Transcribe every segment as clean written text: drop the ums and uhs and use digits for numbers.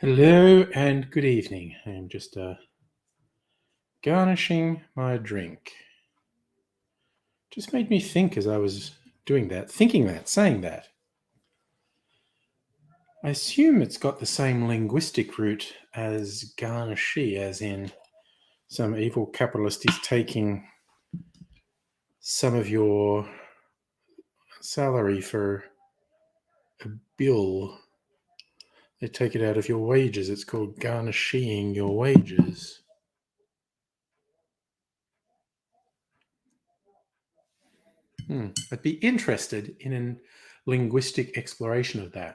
Hello and good evening. I'm just garnishing my drink. Just made me think as I was doing that, saying that. I assume it's got the same linguistic root as garnishee, as in some evil capitalist is taking some of your salary for a bill. They take it out of your wages. It's called garnisheeing your wages. I'd be interested in a linguistic exploration of that.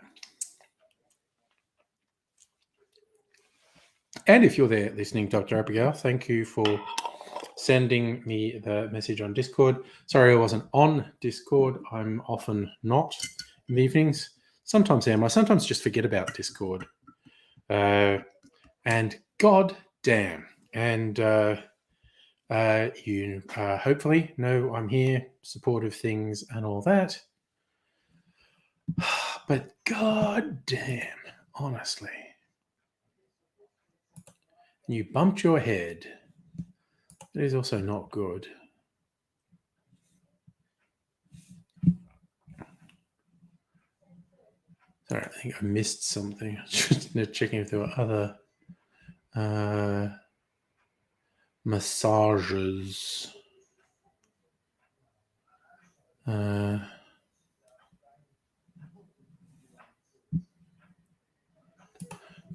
And if you're there listening, Dr. Abigail, thank you for sending me the message on Discord. Sorry I wasn't on Discord. I'm often not in the evenings. Sometimes I am. I sometimes just forget about Discord. And god damn. And you hopefully know I'm here, supportive things and all that. But god damn, honestly. You bumped your head. That is also not good. Sorry, I think I missed something. Just checking if there were other massages. All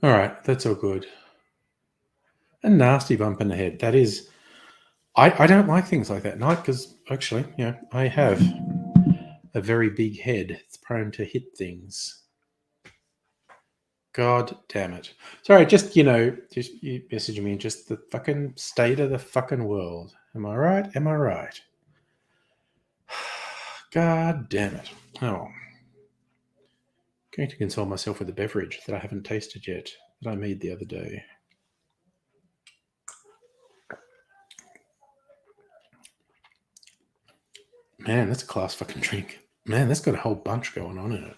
right, that's all good. A nasty bump in the head. That is, I don't like things like that, Night, because actually, I have a very big head. It's prone to hit things. God damn it. Sorry, just you messaging me just the fucking state of the fucking world. Am I right? Am I right? God damn it. Oh. I'm going to console myself with a beverage that I haven't tasted yet, that I made the other day. Man, that's a class fucking drink. Man, that's got a whole bunch going on in it.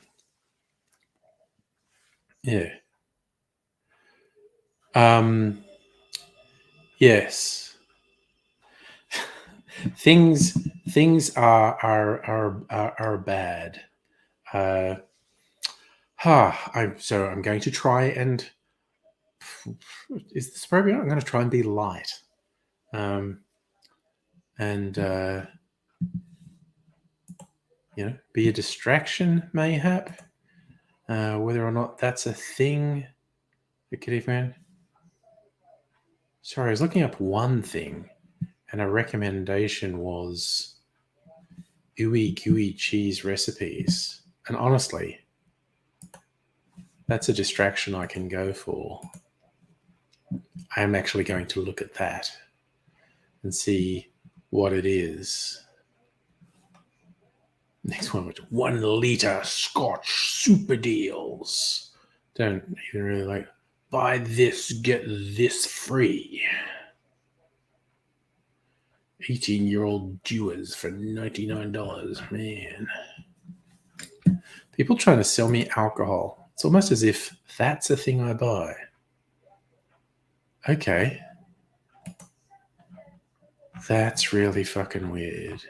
Yeah. Yes. Things are bad. I'm going to try and is this appropriate? I'm going to try and be light. Be a distraction, mayhap. Whether or not that's a thing. The kitty friend. Sorry, I was looking up one thing, and a recommendation was ooey gooey cheese recipes. And honestly, that's a distraction I can go for. I am actually going to look at that and see what it is. Next one was 1 liter Scotch super deals. Don't even really like, buy this, get this free. 18-year-old Jewers for $99. Man. People trying to sell me alcohol. It's almost as if that's a thing I buy. Okay. That's really fucking weird.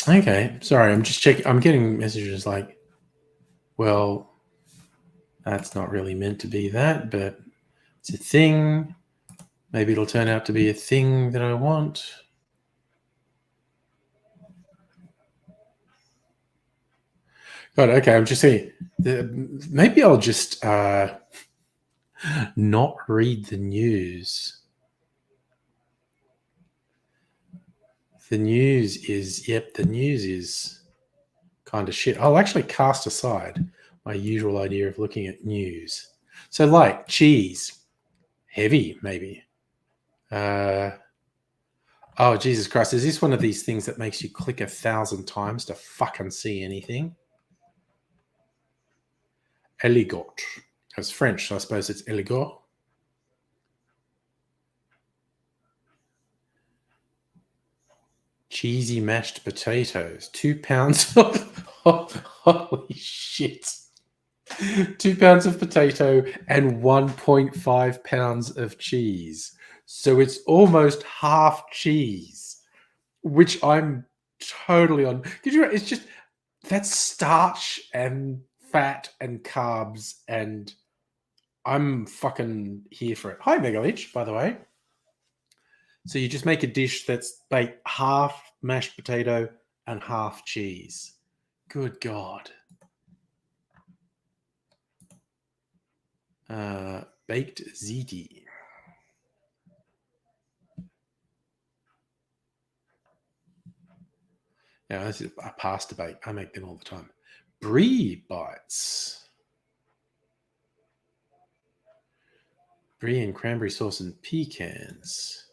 Okay, sorry, I'm just checking. I'm getting messages like, well, that's not really meant to be that, but it's a thing. Maybe it'll turn out to be a thing that I want. God, okay, I'm just saying, maybe I'll just not read the news. The news is kind of shit. I'll actually cast aside my usual idea of looking at news. So, like cheese, heavy maybe. Oh, Jesus Christ. Is this one of these things that makes you click 1,000 times to fucking see anything? Eligot. It's French, so I suppose it's eligot. Cheesy mashed potatoes. 2 pounds of... holy shit. 2 pounds of potato and 1.5 pounds of cheese. So it's almost half cheese, which I'm totally on. It's just, that's starch and fat and carbs, and I'm fucking here for it. Hi, Megalich, by the way. So you just make a dish that's like half mashed potato and half cheese. Good God. Baked ziti. Yeah, this is a pasta bake. I make them all the time. Brie bites. Brie and cranberry sauce and pecans.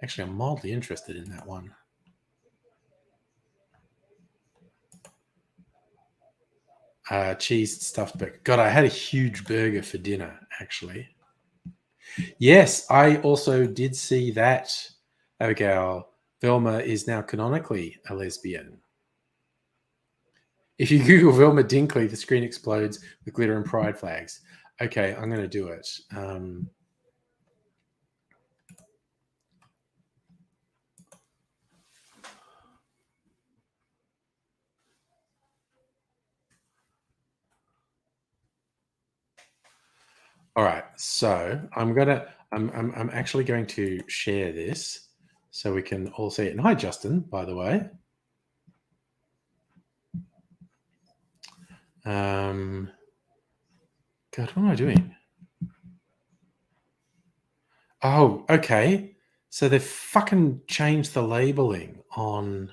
Actually, I'm mildly interested in that one. Cheese stuffed burger. God, I had a huge burger for dinner, actually. Yes, I also did see that, Abigail. Velma is now canonically a lesbian. If you Google Velma Dinkley, the screen explodes with glitter and pride flags. Okay, I'm going to do it. All right, so I'm actually going to share this so we can all see it. And hi, Justin, by the way. God, what am I doing? Oh, okay. So they've fucking changed the labeling on.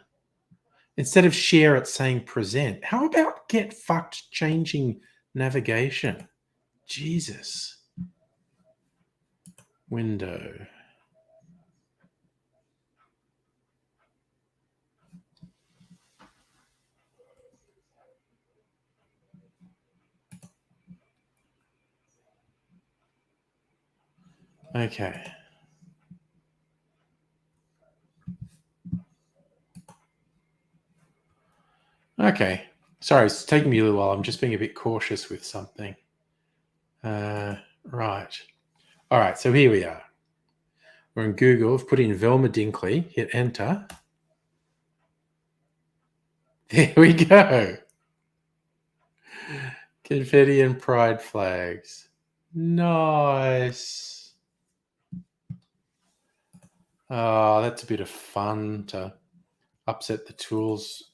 Instead of share, it's saying present. How about get fucked changing navigation? Jesus. Window. Okay. Okay. Sorry, it's taking me a little while. I'm just being a bit cautious with something. Right. All right, so here we are. We're in Google. I've put in Velma Dinkley. Hit enter. There we go. Confetti and pride flags. Nice. Oh, that's a bit of fun to upset the tools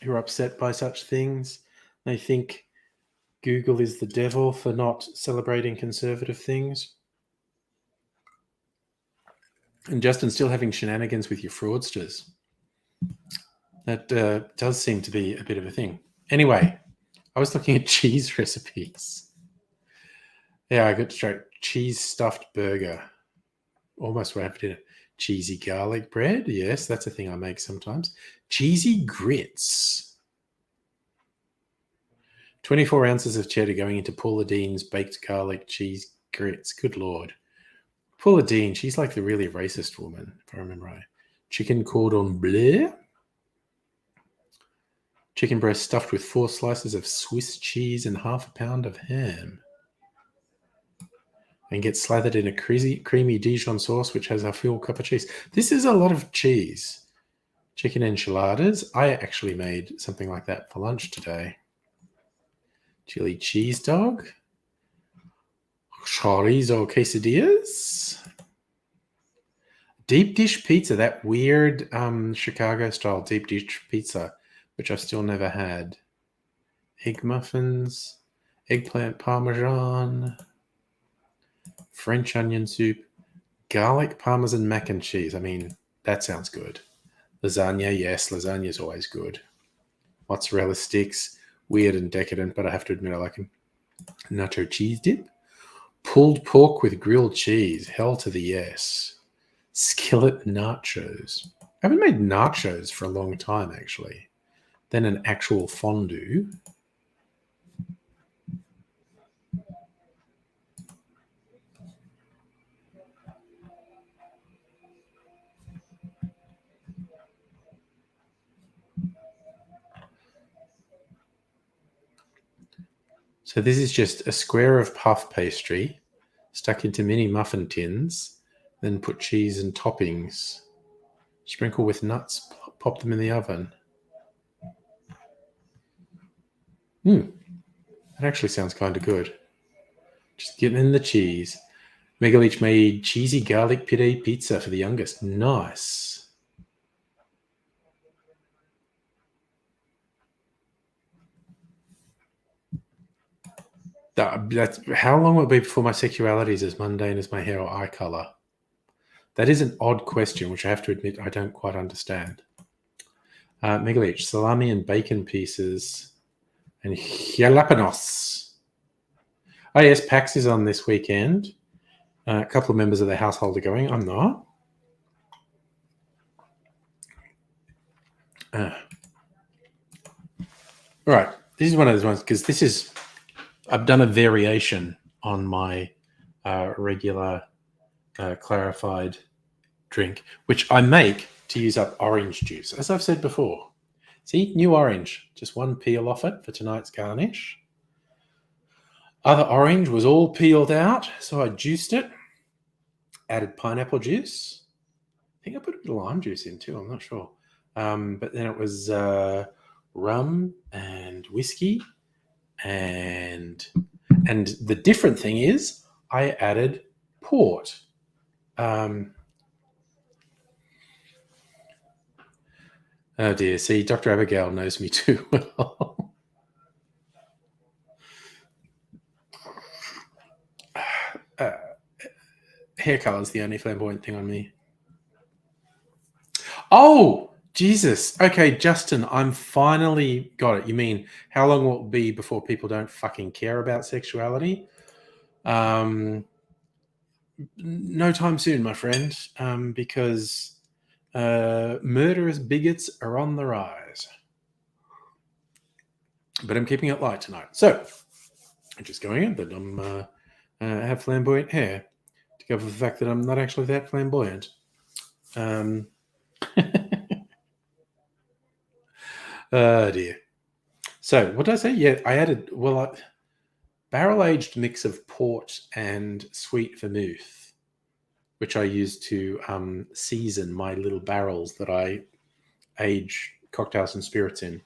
who are upset by such things. They think Google is the devil for not celebrating conservative things. And Justin, still having shenanigans with your fraudsters. That does seem to be a bit of a thing. Anyway, I was looking at cheese recipes. Yeah, I got straight cheese stuffed burger. Almost what I have for dinner. Cheesy garlic bread. Yes, that's a thing I make sometimes. Cheesy grits. 24 ounces of cheddar going into Paula Deen's baked garlic cheese grits. Good Lord. Paula Deen, she's like the really racist woman, if I remember right. Chicken cordon bleu. Chicken breast stuffed with 4 slices of Swiss cheese and half a pound of ham. And get slathered in a creamy Dijon sauce, which has a full cup of cheese. This is a lot of cheese. Chicken enchiladas. I actually made something like that for lunch today. Chili cheese dog. Chorizo quesadillas. Deep dish pizza. That weird Chicago-style deep dish pizza, which I've still never had. Egg muffins. Eggplant parmesan. French onion soup, garlic parmesan mac and cheese. I mean, that sounds good. Lasagna, yes, lasagna is always good. Mozzarella sticks, weird and decadent, but I have to admit I like them. Nacho cheese dip. Pulled pork with grilled cheese. Hell to the yes. Skillet nachos. I haven't made nachos for a long time, actually. Then an actual fondue. So this is just a square of puff pastry stuck into mini muffin tins, then put cheese and toppings. Sprinkle with nuts, pop them in the oven. That actually sounds kind of good. Just getting in the cheese. Megalich made cheesy garlic pide pizza for the youngest. Nice. That's how long will it be before my sexuality is as mundane as my hair or eye color? That is an odd question, which I have to admit I don't quite understand. Megalich, salami and bacon pieces, and jalapenos. Oh yes, PAX is on this weekend. A couple of members of the household are going. I'm not. All right, this is one of those ones because I've done a variation on my regular clarified drink, which I make to use up orange juice, as I've said before. See, new orange, just one peel off it for tonight's garnish. Other orange was all peeled out, so I juiced it, added pineapple juice. I think I put a bit of lime juice in too, I'm not sure. But then it was rum and whiskey, and the different thing is I added port. Oh dear, see, Dr. Abigail knows me too well. Hair color is the only flamboyant thing on me. Oh, Jesus. Okay, Justin, I'm finally got it. You mean how long will it be before people don't fucking care about sexuality? No time soon, my friend, because murderous bigots are on the rise. But I'm keeping it light tonight. So, I'm just going in that I'm have flamboyant hair to cover the fact that I'm not actually that flamboyant. Oh dear. So what did I say? Yeah, I added barrel-aged mix of port and sweet vermouth, which I use to season my little barrels that I age cocktails and spirits in.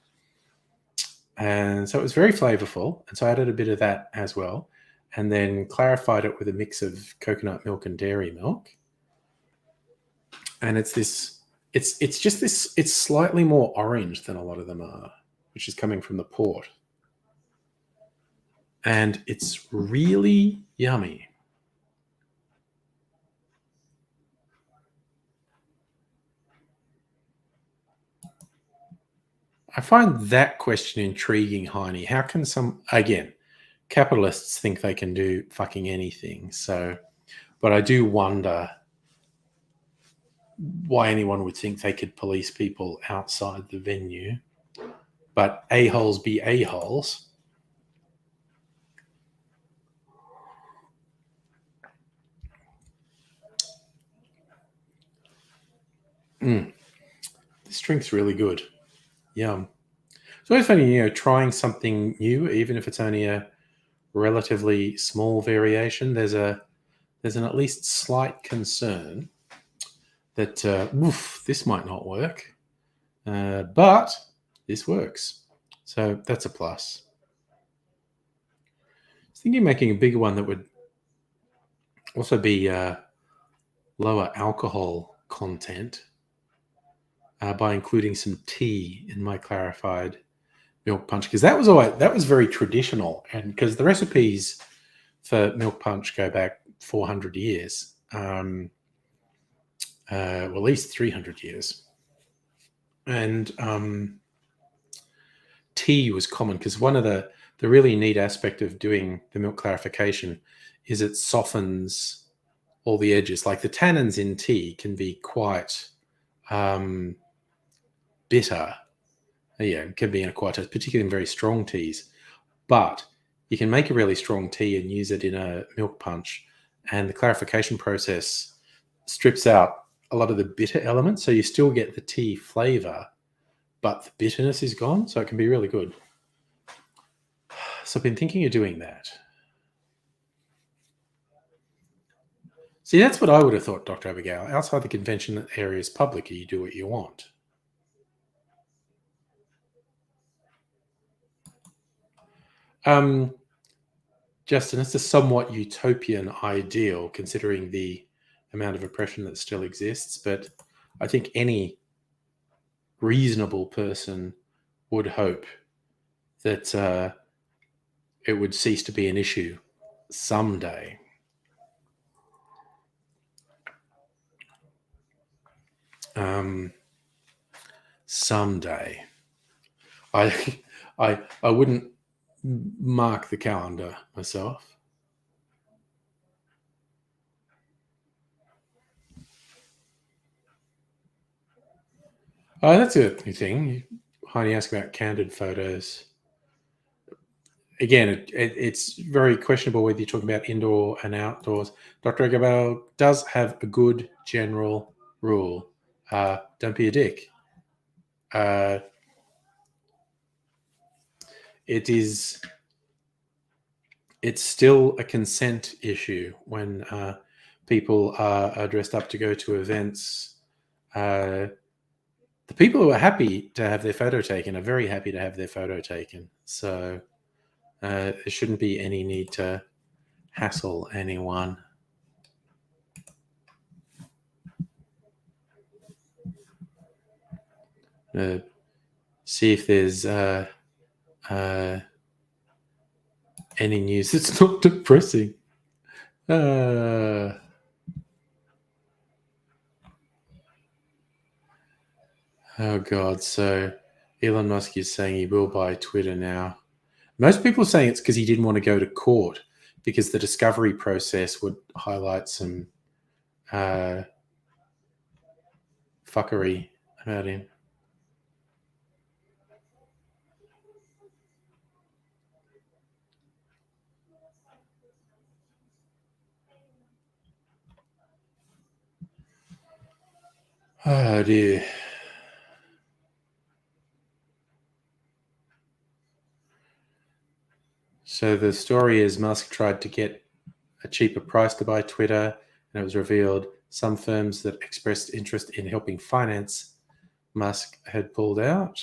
And so it was very flavorful. And so I added a bit of that as well, and then clarified it with a mix of coconut milk and dairy milk. And it's slightly more orange than a lot of them are, which is coming from the port. And it's really yummy. I find that question intriguing, Heine. How can capitalists think they can do fucking anything? So, but I do wonder why anyone would think they could police people outside the venue. But a-holes be a-holes. This drink's really good. Yum. It's always funny, trying something new, even if it's only a relatively small variation. There's an at least slight concern that this might not work, but this works. So that's a plus. I was thinking of making a bigger one that would also be lower alcohol content by including some tea in my clarified milk punch, because that was very traditional, and because the recipes for milk punch go back 400 years, well, at least 300 years, and tea was common because one of the really neat aspect of doing the milk clarification is it softens all the edges. Like the tannins in tea can be quite bitter. Yeah, it can be in quite, particularly in very strong teas. But you can make a really strong tea and use it in a milk punch, and the clarification process strips out a lot of the bitter elements, so you still get the tea flavor, but the bitterness is gone, so it can be really good. So I've been thinking of doing that. See, that's what I would have thought, Dr. Abigail. Outside the convention area is public, you do what you want. Justin, it's a somewhat utopian ideal considering the amount of oppression that still exists, but I think any reasonable person would hope that it would cease to be an issue someday. Someday. I wouldn't mark the calendar myself. Oh, that's a good thing. Heidi asked about candid photos. Again, it's very questionable whether you're talking about indoor and outdoors. Dr. Agabel does have a good general rule. Don't be a dick. It's still a consent issue when people are dressed up to go to events. The people who are happy to have their photo taken are very happy to have their photo taken. So there shouldn't be any need to hassle anyone. See if there's any news that's not depressing. Oh God! So Elon Musk is saying he will buy Twitter now. Most people are saying it's because he didn't want to go to court because the discovery process would highlight some fuckery about him. Oh dear. So the story is Musk tried to get a cheaper price to buy Twitter, and it was revealed some firms that expressed interest in helping finance Musk had pulled out.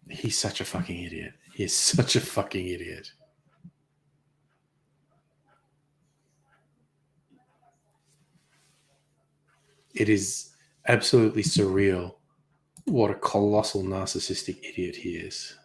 He's such a fucking idiot. He is such a fucking idiot. It is absolutely surreal what a colossal narcissistic idiot he is.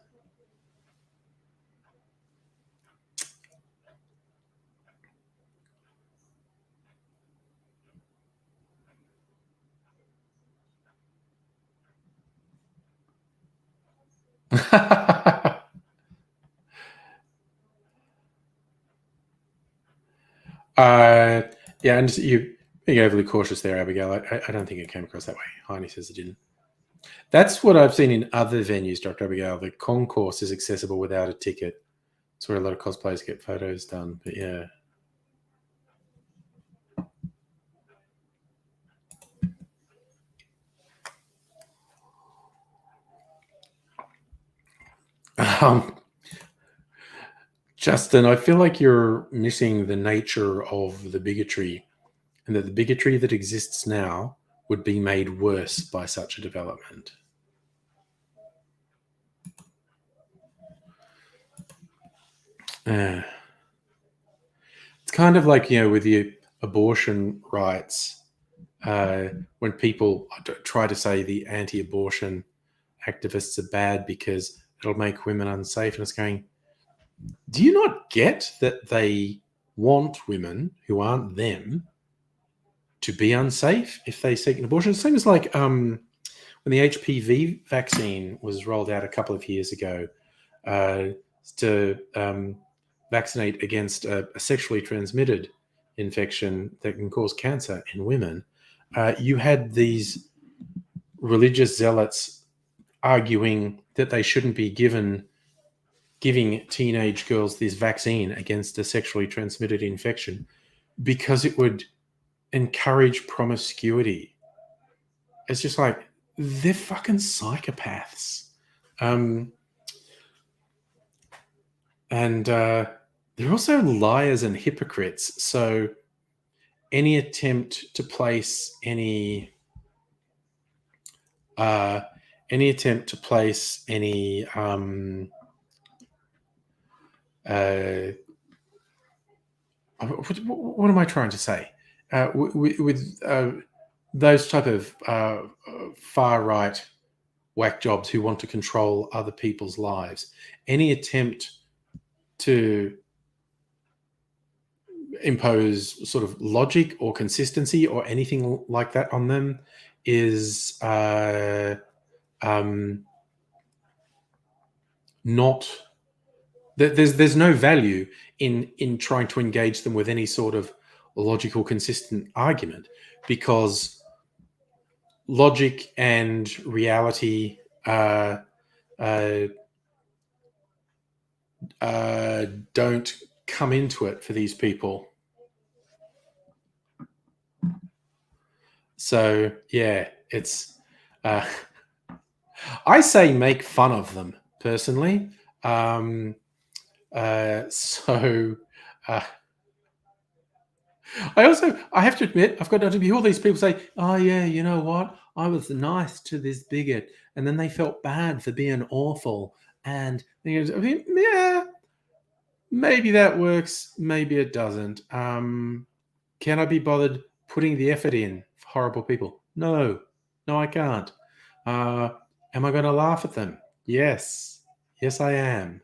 Yeah, and you being overly cautious there, Abigail. I don't think it came across that way. Heine says it didn't. That's what I've seen in other venues, Dr. Abigail. The concourse is accessible without a ticket. It's where a lot of cosplayers get photos done. But yeah. Justin, I feel like you're missing the nature of the bigotry, and that the bigotry that exists now would be made worse by such a development. It's kind of like, with the abortion rights, when people try to say the anti-abortion activists are bad because it'll make women unsafe, and it's going, do you not get that they want women who aren't them to be unsafe if they seek an abortion. Same as like when the HPV vaccine was rolled out a couple of years ago to vaccinate against a sexually transmitted infection that can cause cancer in women. You had these religious zealots arguing that they shouldn't be giving teenage girls this vaccine against a sexually transmitted infection because it would encourage promiscuity. It's just like, they're fucking psychopaths. And they're also liars and hypocrites. So any attempt to place any what am I trying to say? With those type of far right whack jobs who want to control other people's lives, any attempt to impose sort of logic or consistency or anything like that on them is not. There's no value in trying to engage them with any sort of logical, consistent argument, because logic and reality don't come into it for these people. So yeah, it's I say make fun of them personally. I have to admit, I've got to be all these people say, oh yeah, you know what? I was nice to this bigot, and then they felt bad for being awful. And yeah, maybe that works, maybe it doesn't. Can I be bothered putting the effort in for horrible people? No, I can't. Am I going to laugh at them? Yes, I am.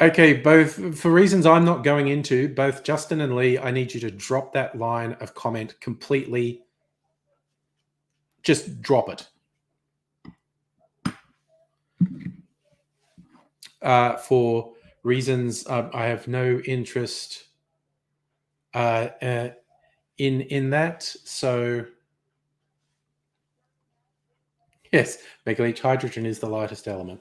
Okay, both for reasons I'm not going into, both Justin and Lee, I need you to drop that line of comment completely. Just drop it. For reasons I have no interest in that. So yes, Megaleach, hydrogen is the lightest element.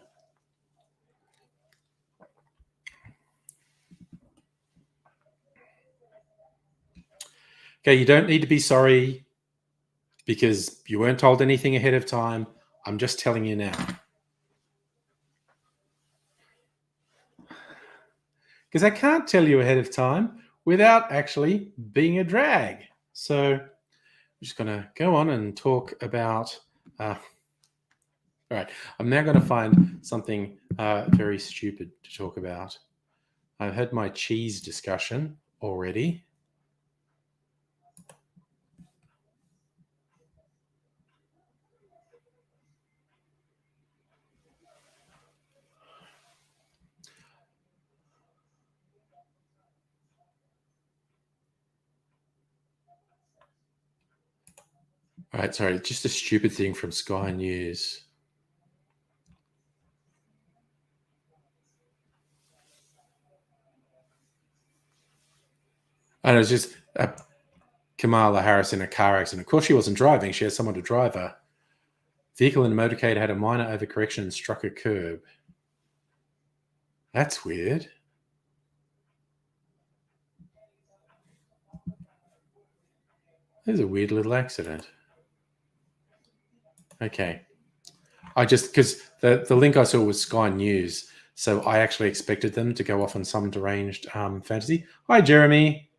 Okay, you don't need to be sorry because you weren't told anything ahead of time. I'm just telling you now. Because I can't tell you ahead of time without actually being a drag. So I'm just going to go on and talk about... all right, I'm now going to find something very stupid to talk about. I've had my cheese discussion already. All right, sorry, just a stupid thing from Sky News. And it was just Kamala Harris in a car accident. Of course, she wasn't driving. She had someone to drive her. Vehicle in a motorcade had a minor overcorrection and struck a curb. That's weird. There's a weird little accident. Okay. I just, because the link I saw was Sky News, so I actually expected them to go off on some deranged fantasy. Hi, Jeremy.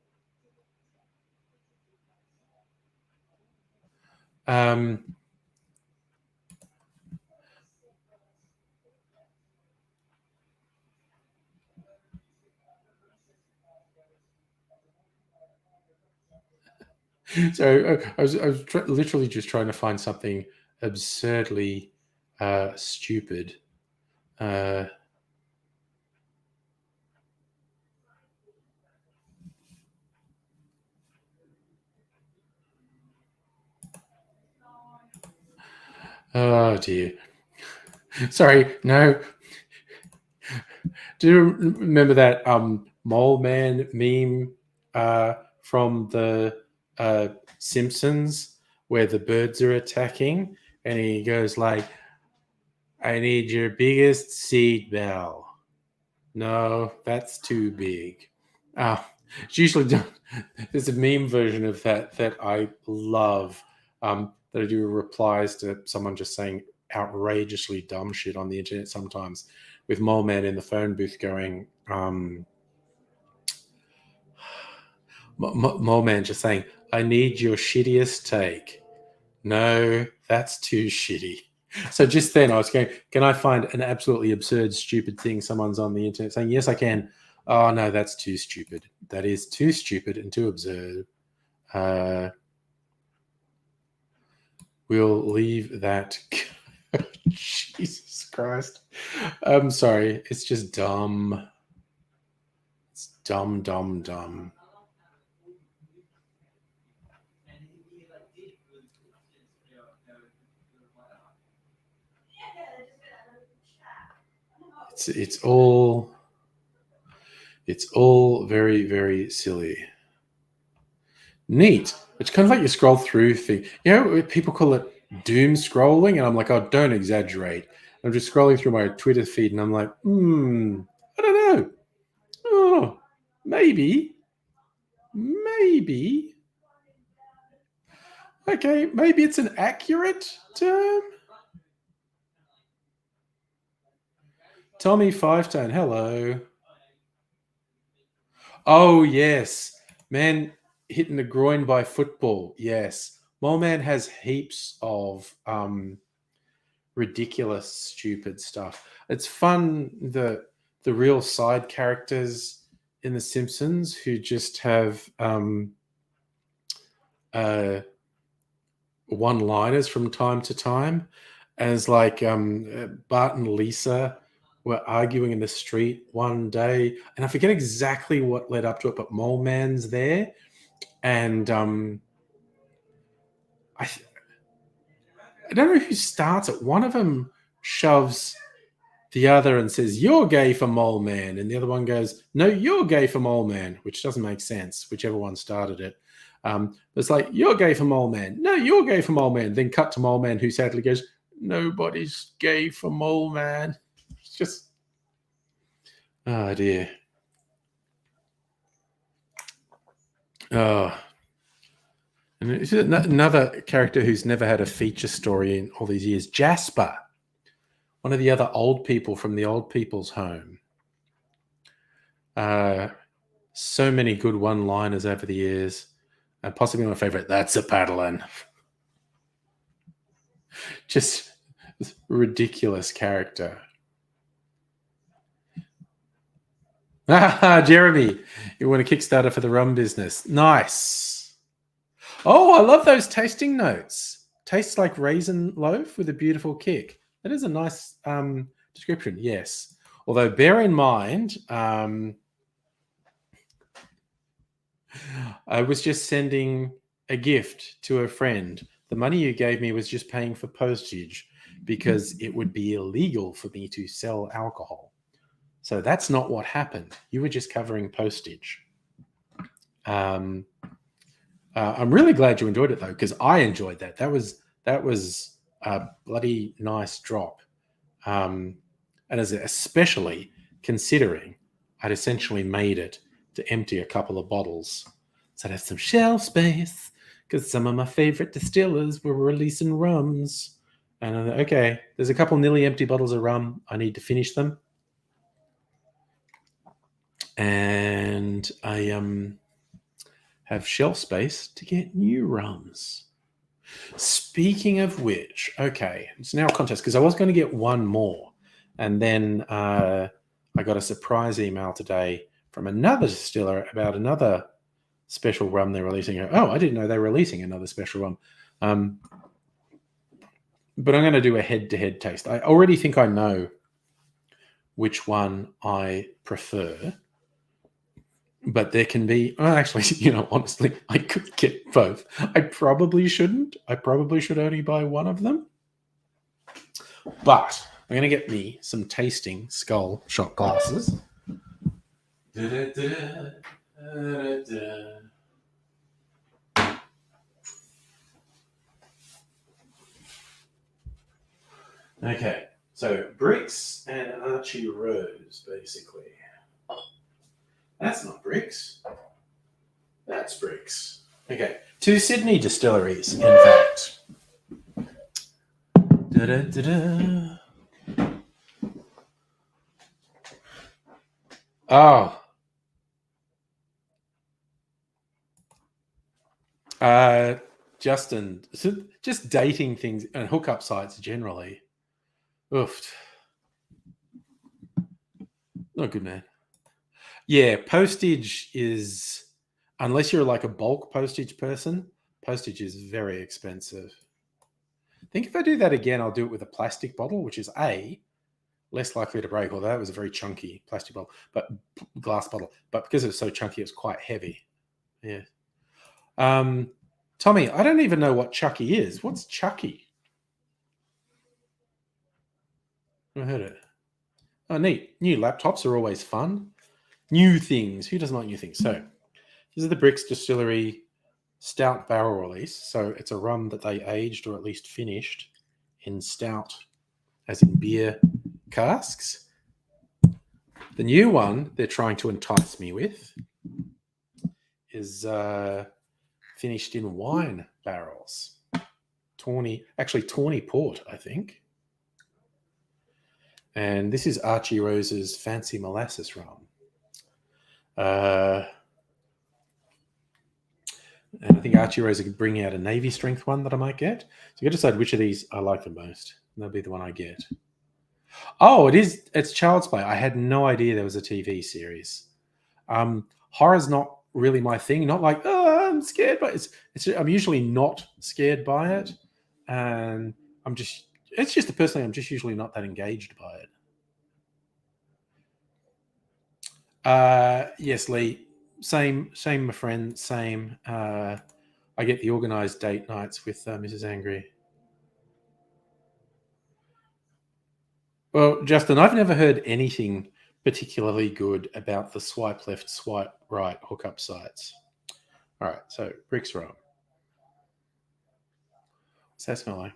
So I was literally just trying to find something absurdly stupid. Oh dear. Sorry, no. Do you remember that mole man meme from the Simpsons where the birds are attacking and he goes like, "I need your biggest seed bell." No, that's too big. It's usually done. There's a meme version of that I love. That I do replies to someone just saying outrageously dumb shit on the internet sometimes, with Mole Man in the phone booth going, Mole Man just saying, "I need your shittiest take." No, that's too shitty. So just then I was going, can I find an absolutely absurd, stupid thing someone's on the internet saying, yes, I can. Oh, no, that's too stupid. That is too stupid and too absurd. We'll leave that. Jesus Christ. I'm sorry. It's just dumb. It's dumb, dumb, dumb. It's all very, very silly. Neat. It's kind of like you scroll through thing. You know, people call it doom scrolling, and I'm like, oh, don't exaggerate. I'm just scrolling through my Twitter feed, and I'm like, I don't know. Oh, maybe. Okay, maybe it's an accurate term. Tommy Five Tone, hello. Oh yes, man, hitting the groin by football. Yes, Mole Man has heaps of ridiculous, stupid stuff. It's fun the real side characters in The Simpsons who just have one-liners from time to time, as like Bart and Lisa were arguing in the street one day, and I forget exactly what led up to it, but Mole Man's there, and I I don't know who starts it. One of them shoves the other and says, "You're gay for Mole Man," and the other one goes, "No, you're gay for Mole Man," which doesn't make sense, whichever one started it. It's like, "You're gay for Mole Man." "No, you're gay for Mole Man." Then cut to Mole Man, who sadly goes, "Nobody's gay for Mole Man." It's just, oh dear. Oh, and it's another character who's never had a feature story in all these years, Jasper, one of the other old people from the old people's home. So many good one-liners over the years, and possibly my favorite. That's a paddling. Just ridiculous character. Jeremy, you want a Kickstarter for the rum business? Nice. Oh, I love those tasting notes. Tastes like raisin loaf with a beautiful kick. That is a nice description. Yes. Although bear in mind, I was just sending a gift to a friend. The money you gave me was just paying for postage because it would be illegal for me to sell alcohol. So that's not what happened. You were just covering postage. I'm really glad you enjoyed it though, because I enjoyed that. That was a bloody nice drop, and especially considering I'd essentially made it to empty a couple of bottles, so I'd have some shelf space because some of my favorite distillers were releasing rums. And I'm like, okay, there's a couple nearly empty bottles of rum. I need to finish them, and I have shelf space to get new rums. Speaking of which, okay, it's now a contest because I was going to get one more, and then I got a surprise email today from another distiller about another special rum they're releasing. Oh, I didn't know they were releasing another special rum. But I'm going to do a head-to-head taste. I already think I know which one I prefer. But there can be, well, actually, honestly, I could get both. I probably shouldn't. I probably should only buy one of them. But I'm going to get me some tasting skull shot glasses. Okay, so bricks and Archie Rose, basically. That's not bricks. That's bricks. Okay, 2 Sydney distilleries, in fact. Da-da-da-da. Oh. Justin, just dating things and hookup sites generally. Oof. Not good, man. Yeah, postage is, unless you're like a bulk postage person, postage is very expensive. I think if I do that again, I'll do it with a plastic bottle, which is less likely to break. Although that was a very chunky plastic bottle, but glass bottle. But because it was so chunky, it's quite heavy. Yeah. Tommy, I don't even know what Chucky is. What's Chucky? I heard it. Oh, neat. New laptops are always fun. New things. Who doesn't like new things? So, this is the Bricks Distillery Stout Barrel Release. So, it's a rum that they aged or at least finished in stout, as in beer casks. The new one they're trying to entice me with is finished in wine barrels. Tawny port, I think. And this is Archie Rose's Fancy Molasses Rum. And I think Archie Rose could bring out a Navy strength one that I might get. So you got to decide which of these I like the most. And that'll be the one I get. Oh, it's Child's Play. I had no idea there was a TV series. Horror's not really my thing. Not like, oh, I'm scared, but I'm usually not scared by it. And it's just personally, I'm just usually not that engaged by it. Yes, Lee. Same, my friend. Same. I get the organised date nights with Mrs. Angry. Well, Justin, I've never heard anything particularly good about the swipe left, swipe right hookup sites. All right, so bricks rum. What's that smell like?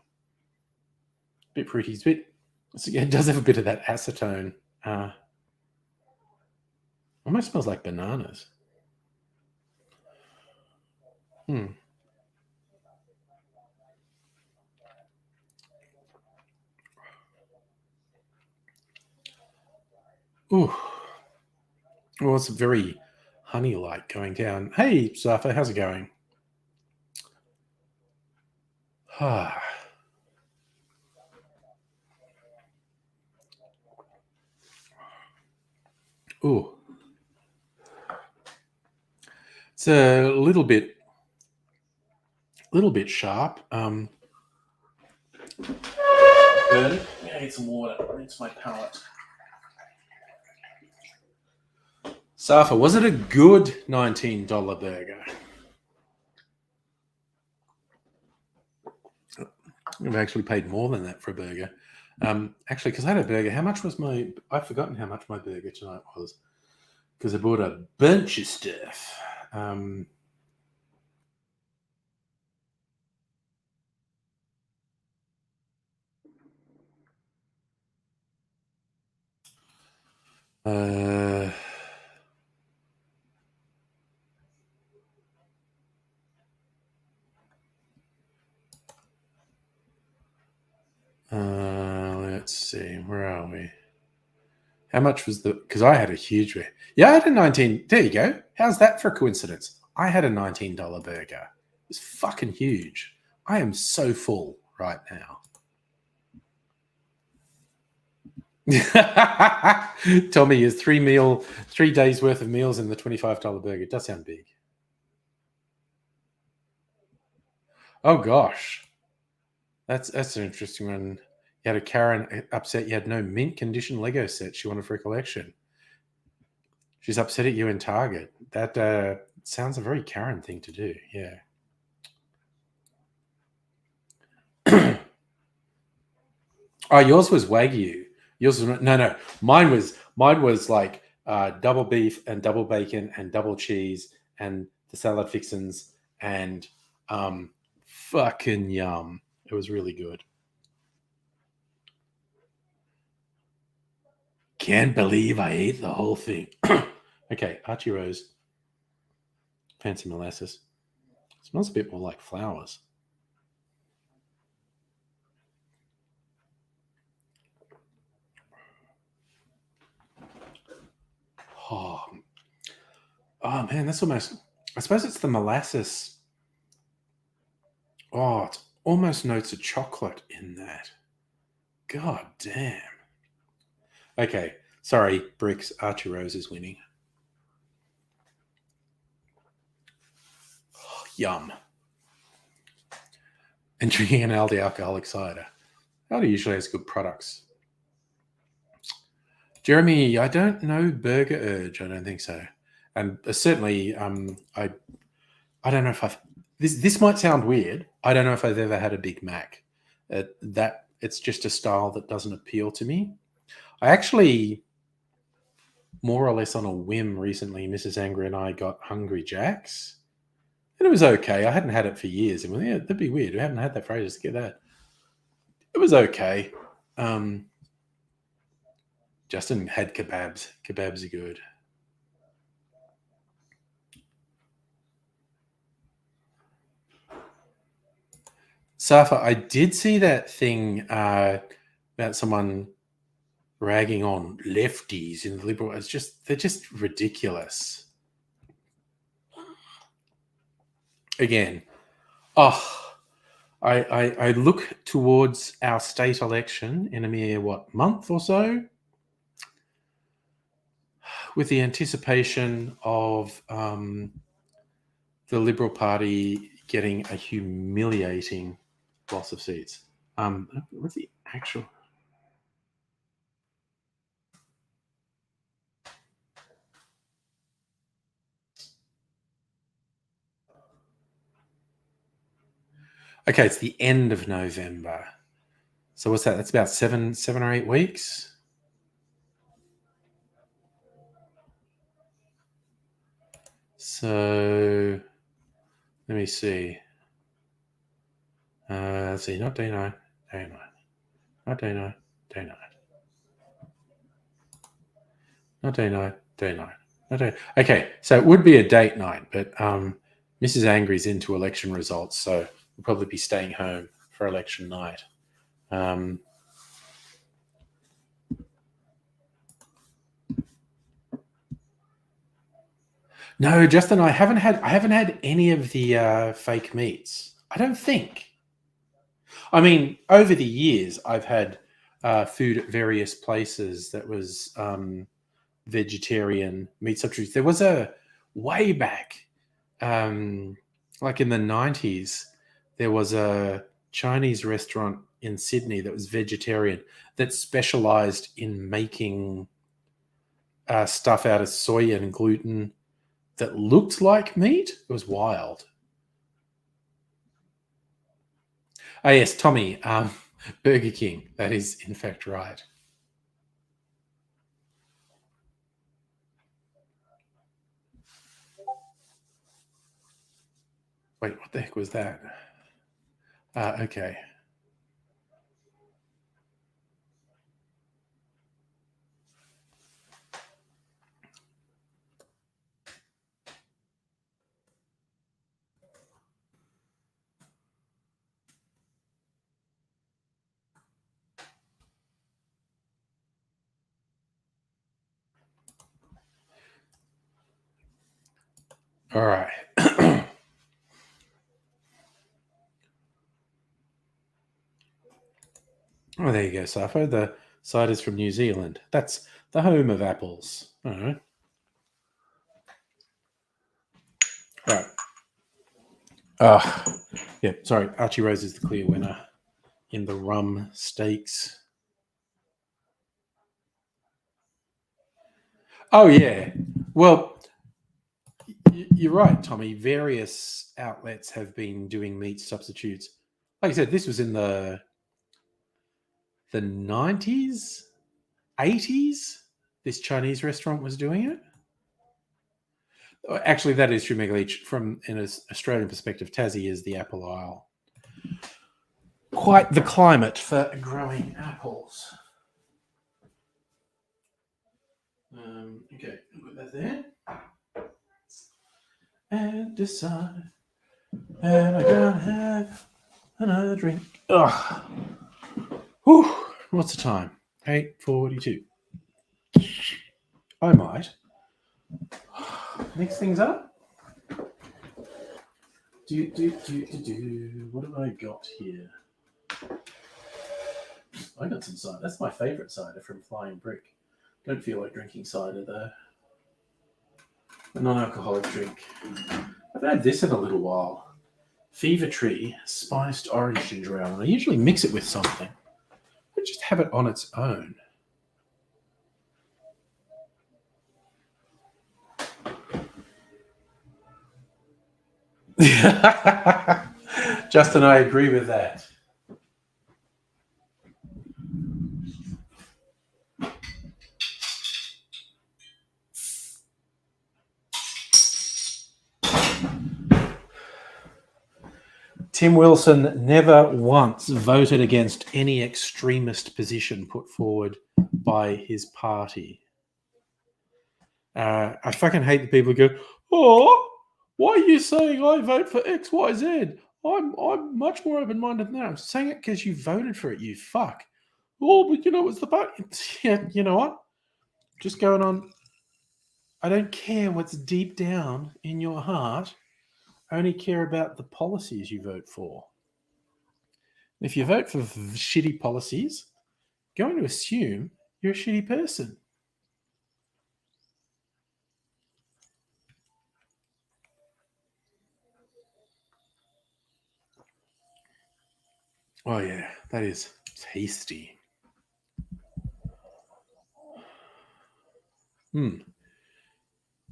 Bit fruity. It does have a bit of that acetone. Almost smells like bananas. Ooh. Well, it's very honey-like going down. Hey, Safa, how's it going? Ooh. It's a little bit sharp. Burn it. I need some water. It rinse my palate. Safa, was it a good $19 burger? I've actually paid more than that for a burger. Actually, because I had a burger. How much was I've forgotten how much my burger tonight was. Because I bought a bunch of stuff. Let's see. Where are we? How much was because I had a huge. Yeah, I had a 19. There you go. How's that for a coincidence? I had a $19 burger. It was fucking huge. I am so full right now. Tommy is 3 days worth of meals in the $25 burger. It does sound big. Oh gosh, that's an interesting one. You had a Karen upset you had no mint condition Lego set she wanted for a collection. She's upset at you in Target. That sounds a very Karen thing to do. Yeah. Oh, yours was Wagyu. Yours was no. Mine was like double beef and double bacon and double cheese and the salad fixins and fucking yum. It was really good. Can't believe I ate the whole thing. Okay, Archie Rose, fancy molasses. Smells a bit more like flowers. Oh, oh man, that's almost. I suppose it's the molasses. Oh, it's almost notes of chocolate in that. God damn. Okay, sorry, Bricks. Archie Rose is winning. Oh, yum. And drinking an Aldi alcoholic cider. Aldi usually has good products. Jeremy, I don't know Burger Urge. I don't think so. And certainly, I don't know if I've. This might sound weird. I don't know if I've ever had a Big Mac. That it's just a style that doesn't appeal to me. I actually, more or less on a whim, recently, Mrs. Angry and I got Hungry Jacks, and it was okay. I hadn't had it for years, and yeah, that'd be weird. We haven't had that for ages to get that. It was okay. Um, Justin had kebabs. Kebabs are good. Safa, I did see that thing about someone ragging on lefties in the liberal. It's just they're just ridiculous. Again, oh, I look towards our state election in a mere month or so, with the anticipation of the Liberal Party getting a humiliating loss of seats. What's the actual? Okay, it's the end of November. So what's that? That's about seven or 8 weeks. So let me see. Let's see, not day 9, day 9, not day 9, day 9, not day 9, day 9, not day. Okay, so it would be a date night, but Mrs. Angry's into election results, so we'll probably be staying home for election night. No, Justin, I haven't had any of the fake meats. I don't think. I mean, over the years, I've had food at various places that was vegetarian meat substitutes. There was a way back, like in the 90s, there was a Chinese restaurant in Sydney that was vegetarian that specialized in making stuff out of soy and gluten that looked like meat. It was wild. Oh, yes, Tommy, Burger King. That is, in fact, right. Wait, what the heck was that? Okay. All right. Oh, there you go, Safo. The cider's from New Zealand. That's the home of apples. All right. Right. Yeah, sorry. Archie Rose is the clear winner in the rum stakes. Oh, yeah. Well, you're right, Tommy. Various outlets have been doing meat substitutes. Like I said, this was in the the 90s, 80s, this Chinese restaurant was doing it. Actually, that is true, Megaleech. From an Australian perspective, Tassie is the apple isle. Quite the climate for growing apples. Okay, I'll put that there. And decide, am I gonna have another drink? Ugh. Whew. What's the time? 8:42. I might mix things up. What have I got here? I got some cider. That's my favourite cider from Flying Brick. Don't feel like drinking cider though. A non-alcoholic drink. I've had this in a little while. Fever Tree spiced orange ginger ale. And I usually mix it with something. I just have it on its own. Justin, I agree with that. Tim Wilson never once voted against any extremist position put forward by his party. I fucking hate the people who go, oh, why are you saying I vote for X, Y, Z? I'm much more open-minded than that. I'm saying it because you voted for it, you fuck. Oh, but you know, it's the party. Yeah, you know what? Just going on. I don't care what's deep down in your heart. I only care about the policies you vote for. If you vote for shitty policies, going to assume you're a shitty person. Oh yeah, that is tasty.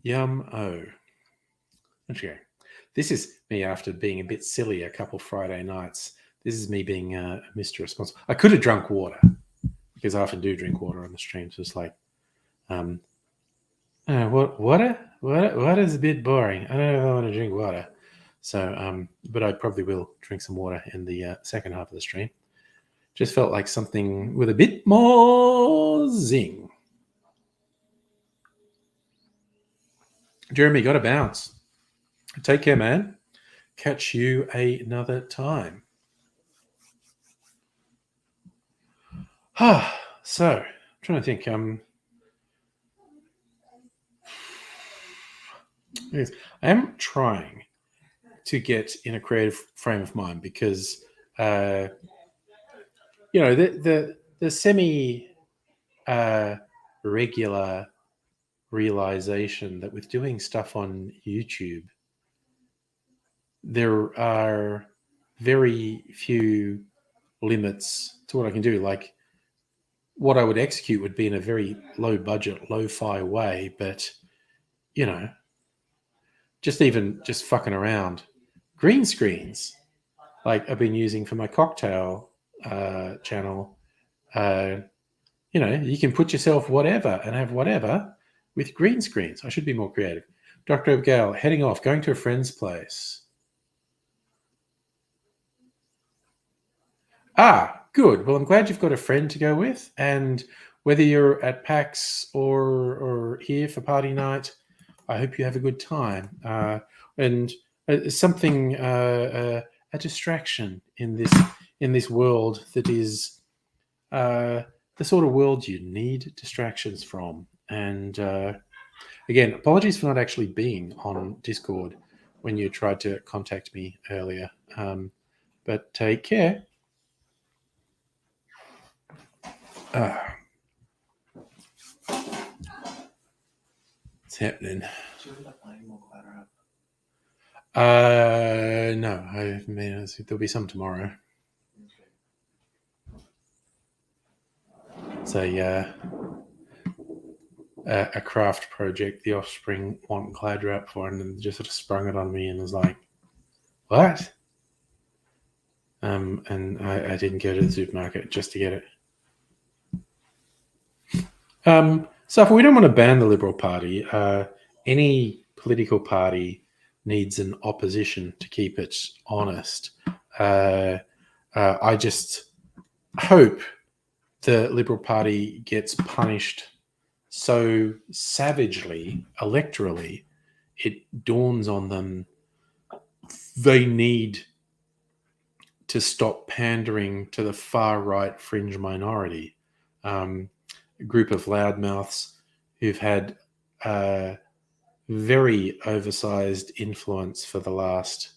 Yum-o. Okay. This is me after being a bit silly a couple Friday nights. This is me being Mr. Responsible. I could have drunk water because I often do drink water on the stream. So it's like, water is a bit boring. I don't know if I want to drink water. So, but I probably will drink some water in the second half of the stream. Just felt like something with a bit more zing. Jeremy, got to bounce. Take care, man. Catch you another time. So, I'm trying to think. Yes, I am trying to get in a creative frame of mind because, the semi regular realization that with doing stuff on YouTube, there are very few limits to what I can do. Like, what I would execute would be in a very low budget, lo-fi way, but just fucking around. Green screens, like I've been using for my cocktail channel. You can put yourself whatever and have whatever with green screens. I should be more creative. Dr. Abigail, heading off, going to a friend's place. Good. Well, I'm glad you've got a friend to go with. And whether you're at PAX or here for party night, I hope you have a good time. And something, a distraction in this world that is the sort of world you need distractions from. And again, apologies for not actually being on Discord when you tried to contact me earlier. But take care. It's happening. No, I mean, there'll be some tomorrow. It's a craft project the Offspring want Glad Wrap for, and then just sort of sprung it on me and was like, what? And I didn't go to the supermarket just to get it. So if we don't want to ban the Liberal Party, any political party needs an opposition to keep it honest. I just hope the Liberal Party gets punished so savagely, electorally, it dawns on them they need to stop pandering to the far right fringe minority. A group of loudmouths who've had very oversized influence for the last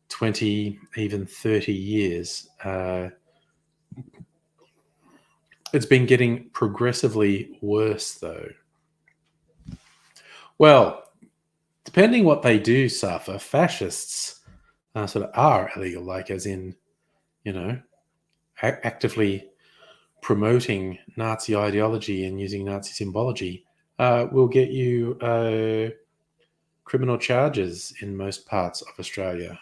20, even 30 years. It's been getting progressively worse, though. Well, depending what they do suffer, fascists sort of are illegal, like as in, actively promoting Nazi ideology and using Nazi symbology will get you criminal charges in most parts of Australia.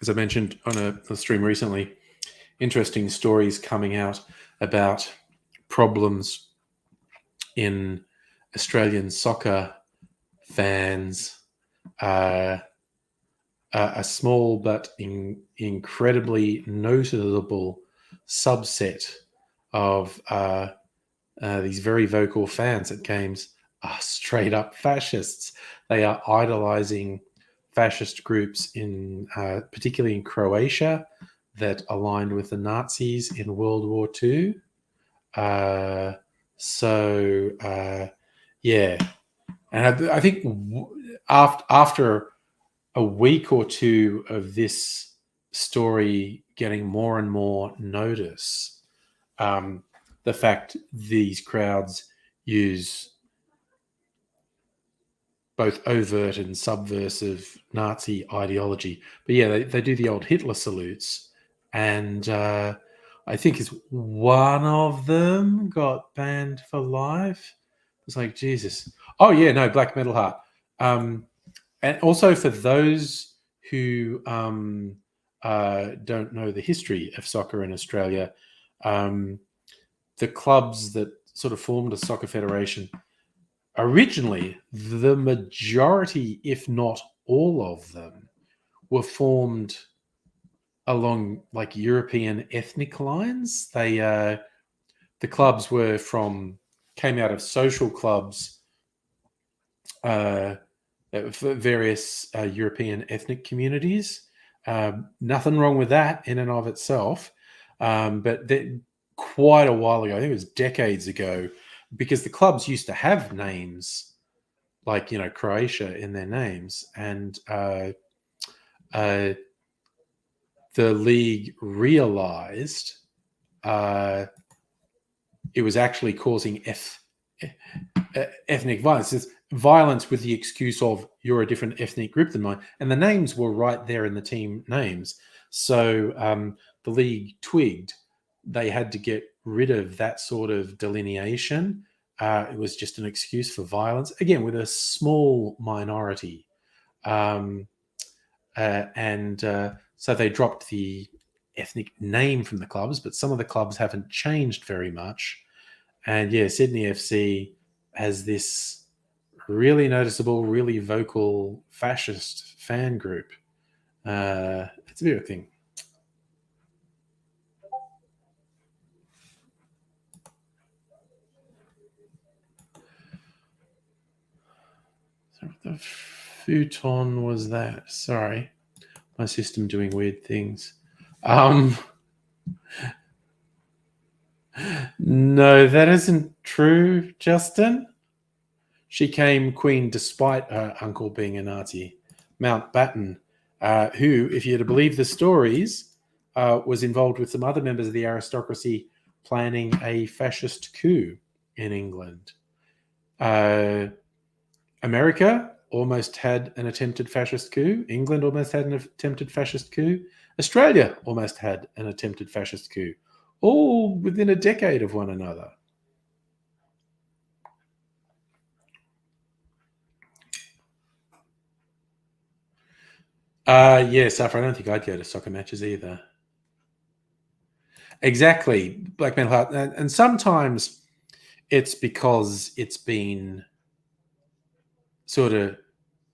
As I mentioned on a stream recently, interesting stories coming out about problems in Australian soccer fans. A small but incredibly noticeable subset of these very vocal fans at games are straight up fascists. They are idolizing fascist groups particularly in Croatia, that aligned with the Nazis in World War II. Yeah, and I think after a week or two of this story getting more and more notice, the fact these crowds use both overt and subversive Nazi ideology. But yeah, they do the old Hitler salutes. And I think it's one of them got banned for life. It's like, Jesus. Oh, yeah, no, Black Metal Heart. And also for those who don't know the history of soccer in Australia, the clubs that sort of formed a soccer federation, originally, the majority, if not all of them, were formed along like European ethnic lines. The clubs came out of social clubs for various European ethnic communities. Nothing wrong with that in and of itself. But quite a while ago, I think it was decades ago, because the clubs used to have names like, Croatia in their names. And the league realized it was actually causing ethnic violence. It's violence with the excuse of you're a different ethnic group than mine. And the names were right there in the team names. So the league twigged they had to get rid of that sort of delineation. It was just an excuse for violence, again, with a small minority. So they dropped the ethnic name from the clubs, but some of the clubs haven't changed very much. And yeah, Sydney FC has this really noticeable, really vocal fascist fan group. It's a bit of a thing. So what the futon was that? Sorry, my system doing weird things. No, that isn't true, Justin. She came queen despite her uncle being a Nazi, Mountbatten, who, if you're to believe the stories, was involved with some other members of the aristocracy planning a fascist coup in England. America almost had an attempted fascist coup. England almost had an attempted fascist coup. Australia almost had an attempted fascist coup, all within a decade of one another. Yeah, Safra, I don't think I'd go to soccer matches either. Exactly, Black Metal Heart. And sometimes it's because it's been sort of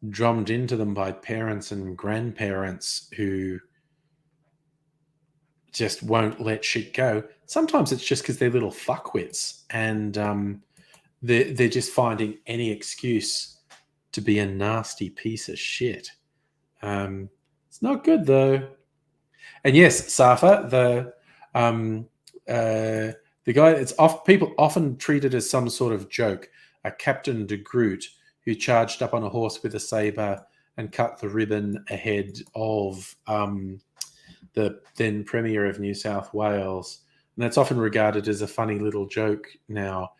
drummed into them by parents and grandparents who just won't let shit go. Sometimes it's just because they're little fuckwits and they're just finding any excuse to be a nasty piece of shit. It's not good though. And yes, Safa, um, the guy, people often treat it as some sort of joke. A Captain de Groot who charged up on a horse with a saber and cut the ribbon ahead of the then Premier of New South Wales. And that's often regarded as a funny little joke now.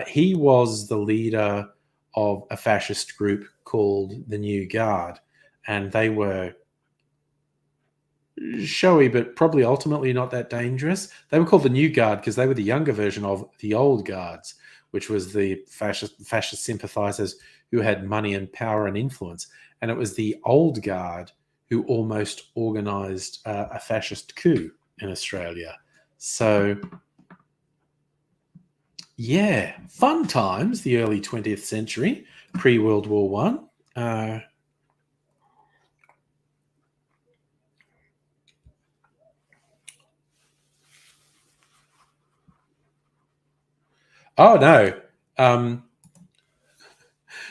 He was the leader of a fascist group called the New Guard, and they were showy, but probably ultimately not that dangerous. They were called the New Guard because they were the younger version of the Old Guards, which was the fascist sympathizers who had money and power and influence. And it was the Old Guard who almost organized a fascist coup in Australia. So, yeah, fun times, the early 20th century, pre World War One. Oh, no. Um,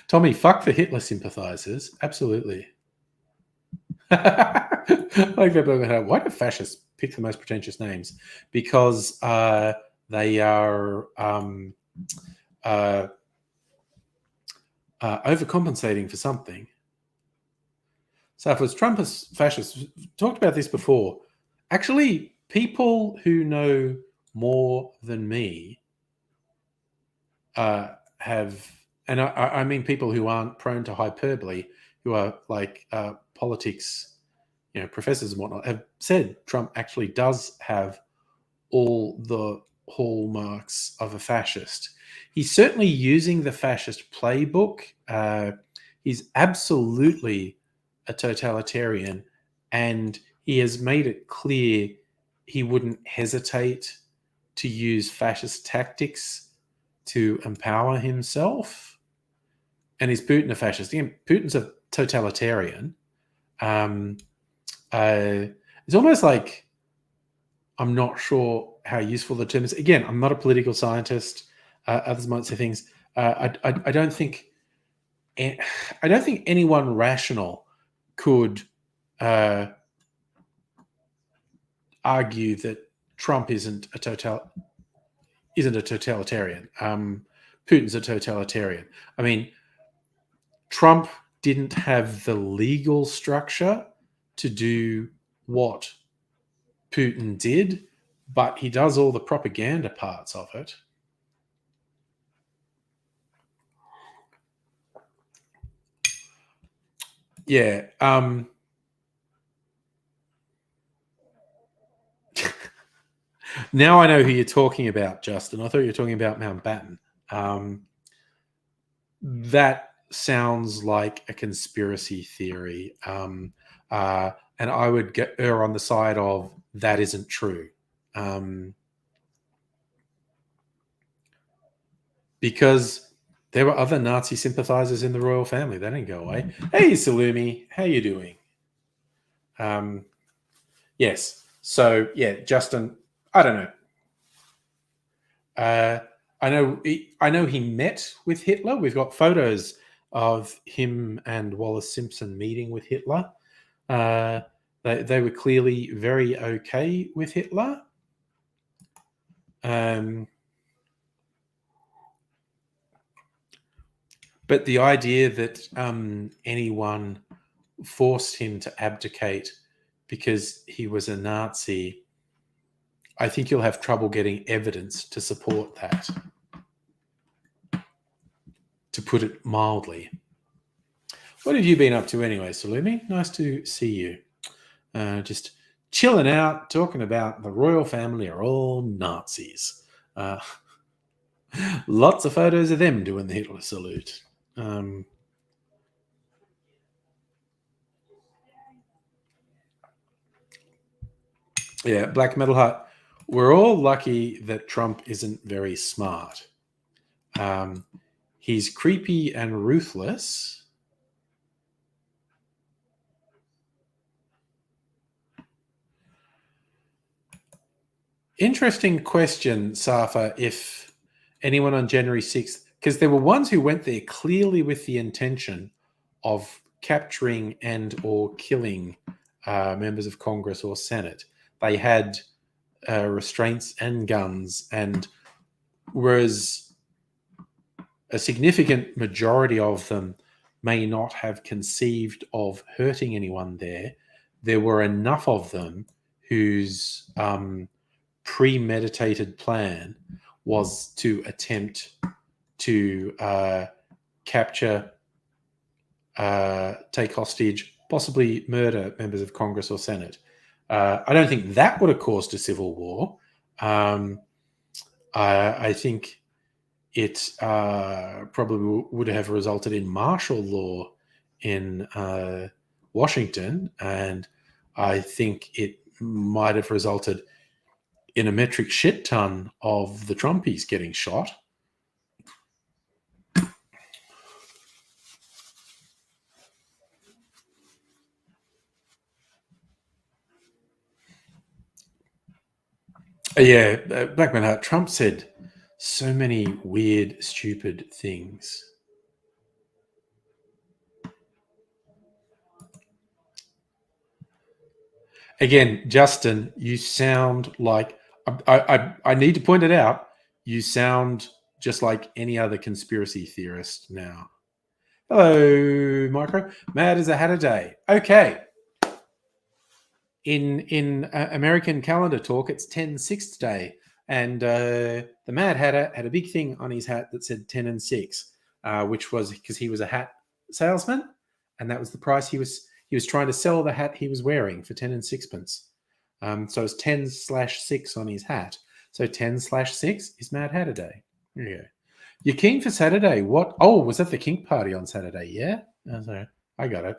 Tommy, fuck for Hitler sympathizers. Absolutely. Like that. Why do fascists pick the most pretentious names? Because they are uh, overcompensating for something. So, if it was Trump as fascists, talked about this before. Actually, people who know more than me have, and I mean people who aren't prone to hyperbole, who are like politics, professors and whatnot, have said Trump actually does have all the hallmarks of a fascist. He's certainly using the fascist playbook. He's absolutely a totalitarian, and he has made it clear he wouldn't hesitate to use fascist tactics to empower himself. And is Putin a fascist? Again, Putin's a totalitarian. Um, it's almost like I'm not sure how useful the term is. Again, I'm not a political scientist. Others might say things. I don't think. I don't think anyone rational could argue that Trump isn't a totalitarian. Putin's a totalitarian. I mean, Trump didn't have the legal structure to do what Putin did, but he does all the propaganda parts of it. Yeah. Now I know who you're talking about, Justin. I thought you were talking about Mountbatten. That sounds like a conspiracy theory. And I would err on the side of that isn't true. Because there were other Nazi sympathizers in the royal family. They didn't go away. Hey, Salumi, how you doing? Yes. So, yeah, Justin, I don't know. I know he met with Hitler. We've got photos of him and Wallace Simpson meeting with Hitler. They were clearly very okay with Hitler. But the idea that anyone forced him to abdicate because he was a Nazi, I think you'll have trouble getting evidence to support that, to put it mildly. What have you been up to anyway, Salumi? Nice to see you. Just chilling out, talking about the royal family are all Nazis. Lots of photos of them doing the Hitler salute. Yeah, Black Metal Heart. we're all lucky that Trump isn't very smart. He's creepy and ruthless. Interesting question, Safa, if anyone on January 6th, because there were ones who went there clearly with the intention of capturing and or killing members of Congress or Senate. They had restraints and guns, and whereas a significant majority of them may not have conceived of hurting anyone there were enough of them whose premeditated plan was to attempt to capture, take hostage, possibly murder members of Congress or Senate. I don't think that would have caused a civil war. I think it probably would have resulted in martial law in Washington, and I think it might have resulted in a metric shit ton of the Trumpies getting shot. Yeah, Blackman Hart, Trump said so many weird, stupid things. Again, Justin, you sound like I need to point it out. You sound just like any other conspiracy theorist now. Hello, Micro. Mad as a Hatter Day. Okay. In American calendar talk, it's 10/6 day, and the Mad Hatter had a big thing on his hat that said 10 and 6, which was because he was a hat salesman, and that was the price he was trying to sell the hat he was wearing for 10 and sixpence. So it's 10/6 on his hat. So 10/6 is Mad Hatter Day. There you go. You're keen for Saturday? What? Oh, was that the kink party on Saturday? Yeah, I got it.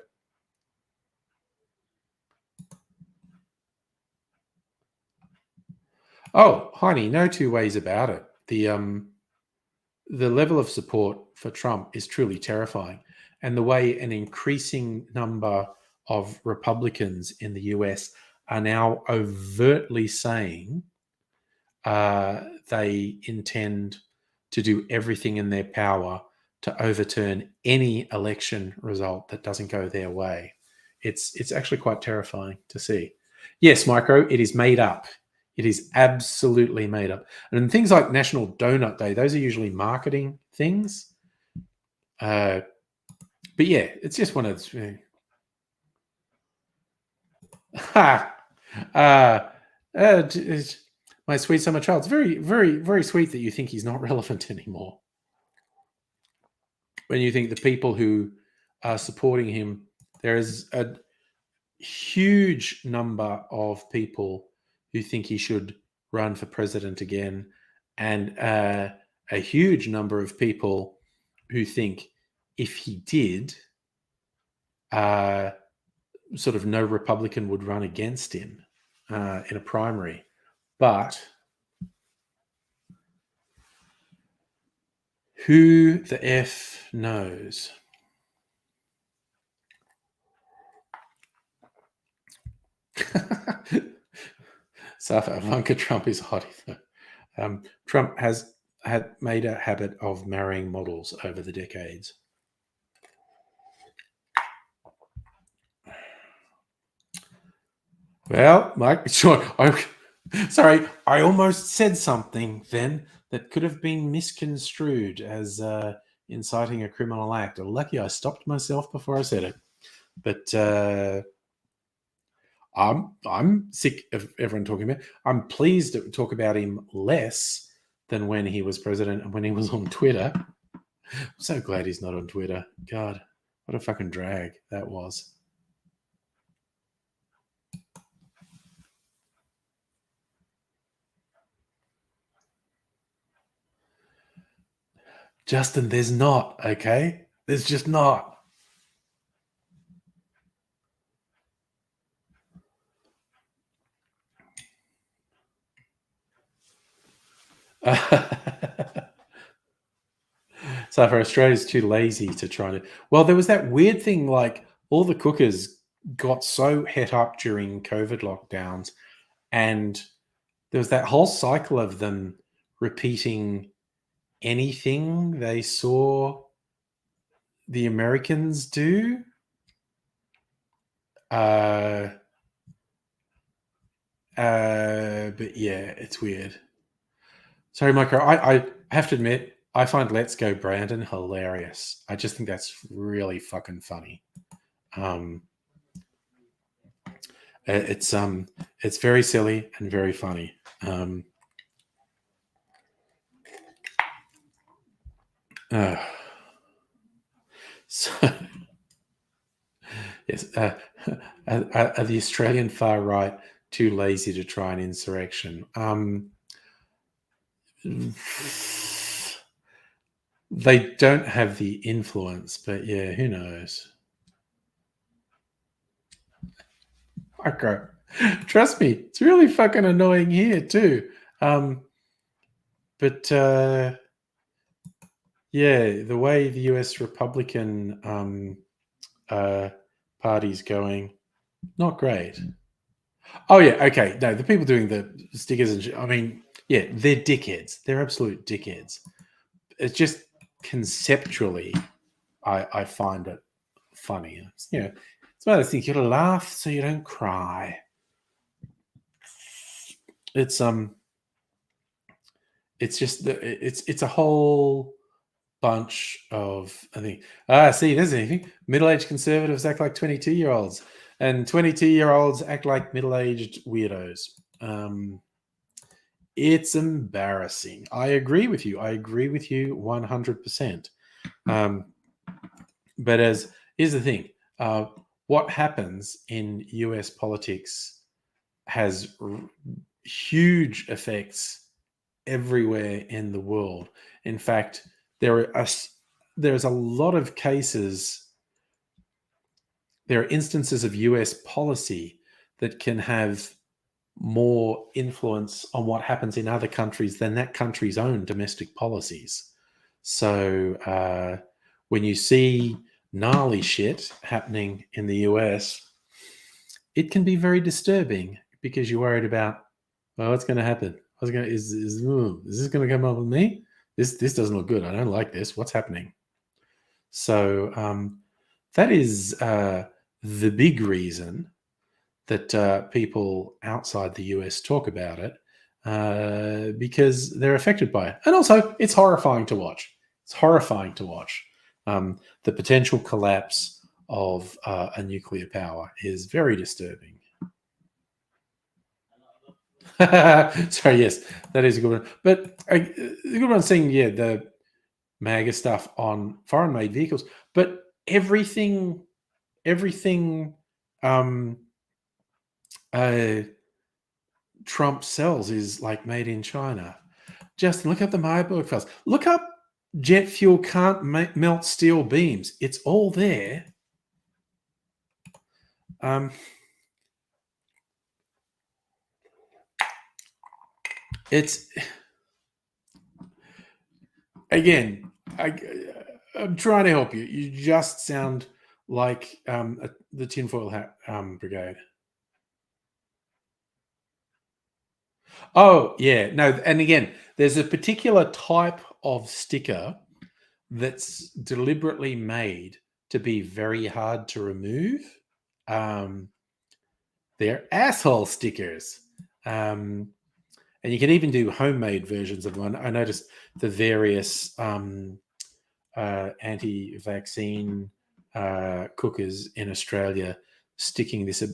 Oh, honey, no two ways about it. The level of support for Trump is truly terrifying, and the way an increasing number of Republicans in the US are now overtly saying they intend to do everything in their power to overturn any election result that doesn't go their way. It's actually quite terrifying to see. Yes, Micro, it is made up. It is absolutely made up. And things like National Donut Day, those are usually marketing things. But yeah, it's just one of those. Ha! My sweet summer child. It's very, very, very sweet that you think he's not relevant anymore. When you think the people who are supporting him, there is a huge number of people who think he should run for president again, and a huge number of people who think if he did, sort of no Republican would run against him in a primary. But who the F knows? Safa, Ivanka Trump is hot. Trump has had made a habit of marrying models over the decades. Well, Mike, sure. Sorry, I almost said something then that could have been misconstrued as inciting a criminal act. Lucky I stopped myself before I said it. But I'm sick of everyone talking about. I'm pleased to talk about him less than when he was president and when he was on Twitter. I'm so glad he's not on Twitter. God, what a fucking drag that was. Justin, there's not, okay? There's just not. So for Australia's too lazy to try to. Well, there was that weird thing like all the cookers got so het up during COVID lockdowns, and there was that whole cycle of them repeating anything they saw the Americans do. Uh, but yeah, it's weird. Sorry, Micro. I have to admit, I find Let's Go Brandon hilarious. I just think that's really fucking funny. Um, it's very silly and very funny. Uh, so, yes, are the Australian far right too lazy to try an insurrection? They don't have the influence, but yeah, who knows? Okay. Trust me, it's really fucking annoying here too. But yeah, the way the US Republican party's going, not great. Oh yeah, okay. No, the people doing the stickers and I mean, yeah, they're dickheads. They're absolute dickheads. It's just conceptually, I find it funny. It's, it's one of those things you gotta laugh so you don't cry. It's it's just it's a whole bunch of I think see there's anything middle-aged conservatives act like 22-year-olds and 22-year-olds act like middle-aged weirdos. It's embarrassing. I agree with you 100%. But as here's the thing, what happens in US politics has huge effects everywhere in the world. In fact, there's a lot of cases. There are instances of US policy that can have more influence on what happens in other countries than that country's own domestic policies. So when you see gnarly shit happening in the US, it can be very disturbing because you're worried about, well, what's going to happen? Is this going to come up with me? This doesn't look good. I don't like this. What's happening? So that is the big reason that people outside the US talk about it because they're affected by it. And also, it's horrifying to watch. It's horrifying to watch. The potential collapse of a nuclear power is very disturbing. Sorry, yes, that is a good one. But the good one saying, yeah, the MAGA stuff on foreign-made vehicles, but everything um, Trump sells is like made in China. Justin, look up the Marburg files. Look up jet fuel can't melt steel beams. It's all there. It's again. I'm trying to help you. You just sound like the tinfoil hat brigade. Oh yeah, no, and again, there's a particular type of sticker that's deliberately made to be very hard to remove. They're asshole stickers. And you can even do homemade versions of one. I noticed the various anti-vaccine cookers in Australia sticking this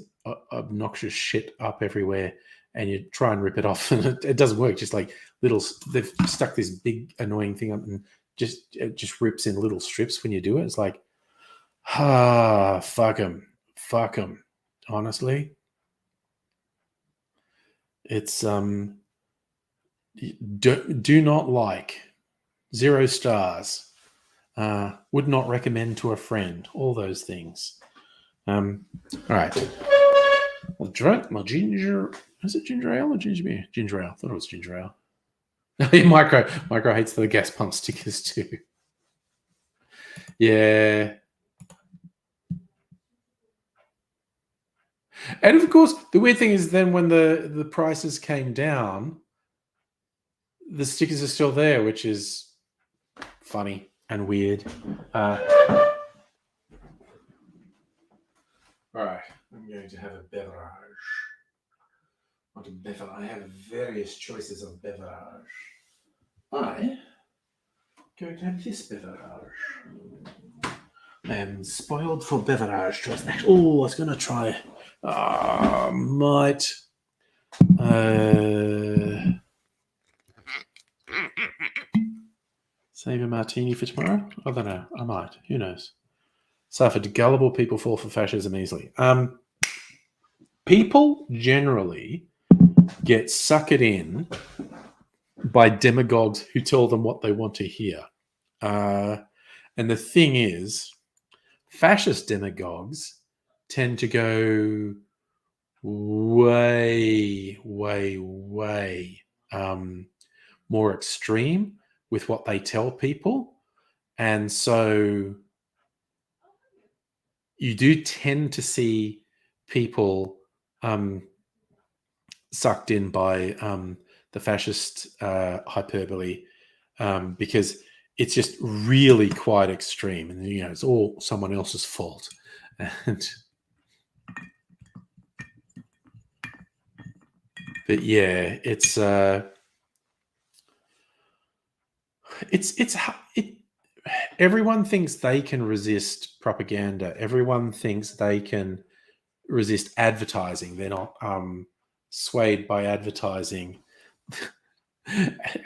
obnoxious shit up everywhere, and you try and rip it off, and it doesn't work. Just like they've stuck this big annoying thing up, and it just rips in little strips when you do it. It's like, fuck them. Honestly, it's do not like. 0 stars. Would not recommend to a friend. All those things. All right. I'll drink my ginger. Is it ginger ale or ginger beer? Ginger ale. I thought it was ginger ale. Micro hates the gas pump stickers too. Yeah. And of course, the weird thing is then when the prices came down, the stickers are still there, which is funny and weird. All right, I'm going to have a beverage. What a beverage? I have various choices of beverage. I'm going to have this beverage. I am spoiled for beverage. Oh, I was going to try. Might. Save a martini for tomorrow? I don't know. I might. Who knows? Suffered gullible people fall for fascism easily. People generally get suckered in by demagogues who tell them what they want to hear. And the thing is, fascist demagogues tend to go way, way, way more extreme with what they tell people. And so you do tend to see people sucked in by the fascist hyperbole because it's just really quite extreme, and it's all someone else's fault. And but yeah, everyone thinks they can resist propaganda. Everyone thinks they can resist advertising. They're not swayed by advertising.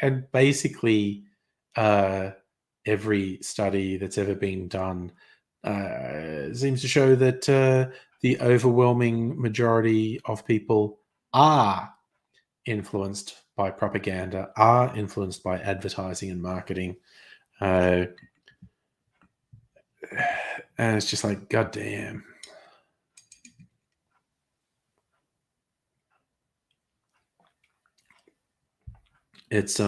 And basically, every study that's ever been done seems to show that the overwhelming majority of people are influenced by propaganda, are influenced by advertising and marketing. And it's just like, God damn. It's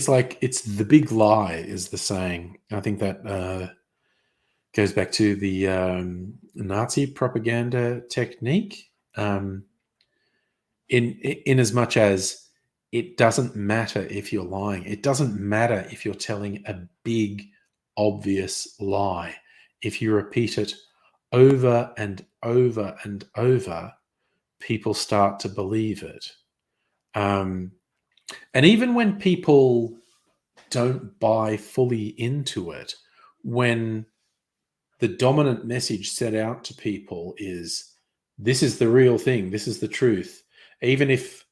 like it's the big lie is the saying. I think that goes back to the Nazi propaganda technique. In as much as it doesn't matter if you're lying, it doesn't matter if you're telling a big, obvious lie. If you repeat it over and over and over, people start to believe it. And even when people don't buy fully into it, when the dominant message set out to people is this is the real thing, this is the truth, even if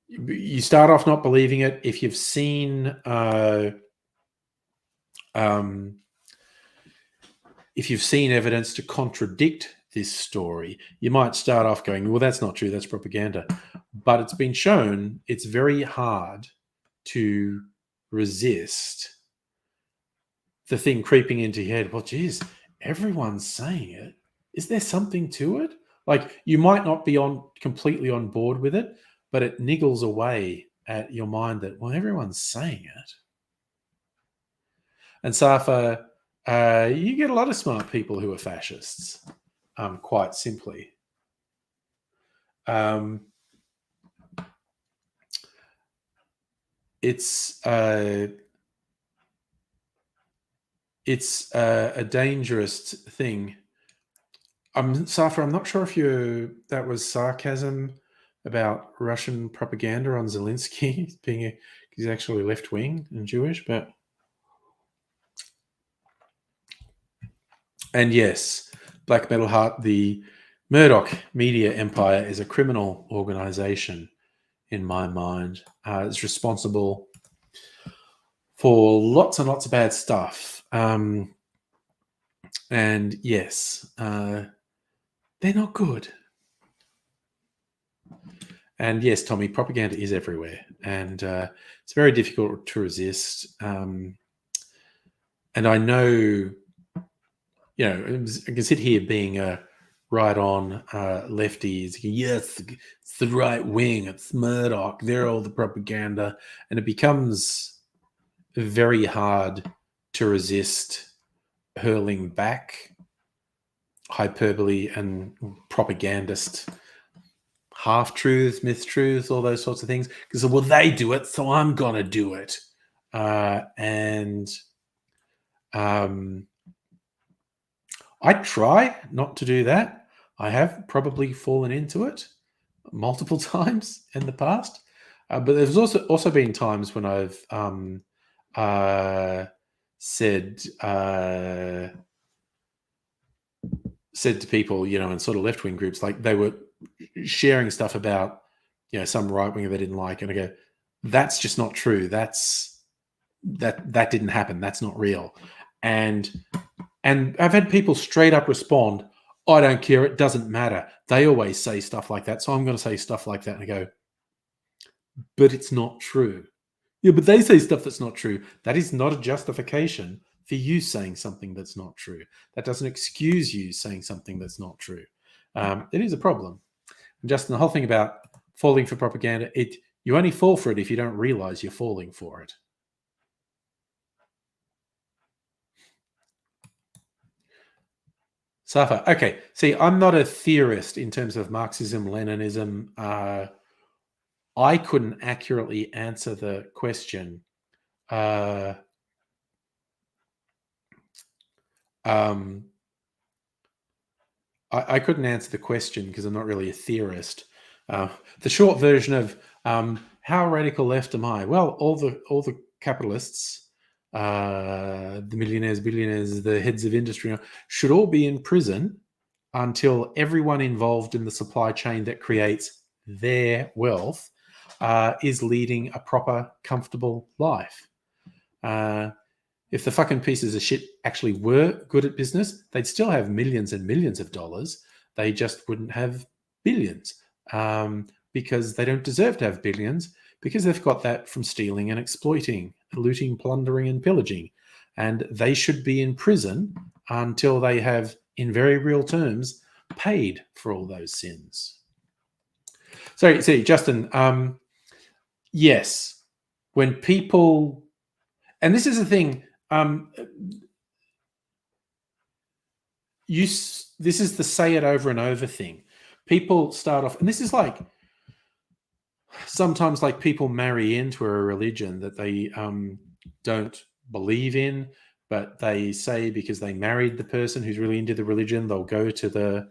you start off not believing it, if you've seen evidence to contradict this story, you might start off going, well, that's not true, that's propaganda. But it's been shown it's very hard to resist the thing creeping into your head. Well, geez, everyone's saying it. Is there something to it? Like, you might not be completely on board with it, but it niggles away at your mind that, well, everyone's saying it. And Safa, you get a lot of smart people who are fascists, quite simply. It's a dangerous thing. Safa, I'm not sure if that was sarcasm about Russian propaganda on Zelensky being he's actually left wing and Jewish, but and yes, Black Metal Heart, the Murdoch media empire, is a criminal organization in my mind. It's responsible for lots and lots of bad stuff. And yes, they're not good. And yes, Tommy, propaganda is everywhere, and it's very difficult to resist. And I know, I can sit here being a right-on lefties. Yes, it's the right wing. It's Murdoch. They're all the propaganda. And it becomes very hard to resist hurling back hyperbole and propagandist half-truths, myth-truths, all those sorts of things. Because, well, they do it, so I'm going to do it. I try not to do that. I have probably fallen into it multiple times in the past, but there's also been times when I've said to people, in sort of left-wing groups, like they were sharing stuff about, some right-winger they didn't like, and I go, that's just not true. That didn't happen. That's not real. And I've had people straight up respond, I don't care. It doesn't matter. They always say stuff like that. So I'm going to say stuff like that. And I go, but it's not true. Yeah, but they say stuff that's not true. That is not a justification for you saying something that's not true. That doesn't excuse you saying something that's not true. It is a problem. And Justin, the whole thing about falling for propaganda, you only fall for it if you don't realize you're falling for it. Safa. Okay. See, I'm not a theorist in terms of Marxism, Leninism. I couldn't accurately answer the question. I couldn't answer the question because I'm not really a theorist. The short version of how radical left am I? Well, all the capitalists, the millionaires, billionaires, the heads of industry should all be in prison until everyone involved in the supply chain that creates their wealth is leading a proper, comfortable life. If the fucking pieces of shit actually were good at business, they'd still have millions and millions of dollars. They just wouldn't have billions because they don't deserve to have billions because they've got that from stealing and exploiting, looting, plundering, and pillaging. And they should be in prison until they have, in very real terms, paid for all those sins. So, see, Justin, yes, when people, and this is the thing, this is the say it over and over thing. People start off, and this is like sometimes like people marry into a religion that they don't believe in, but they say because they married the person who's really into the religion, they'll go to the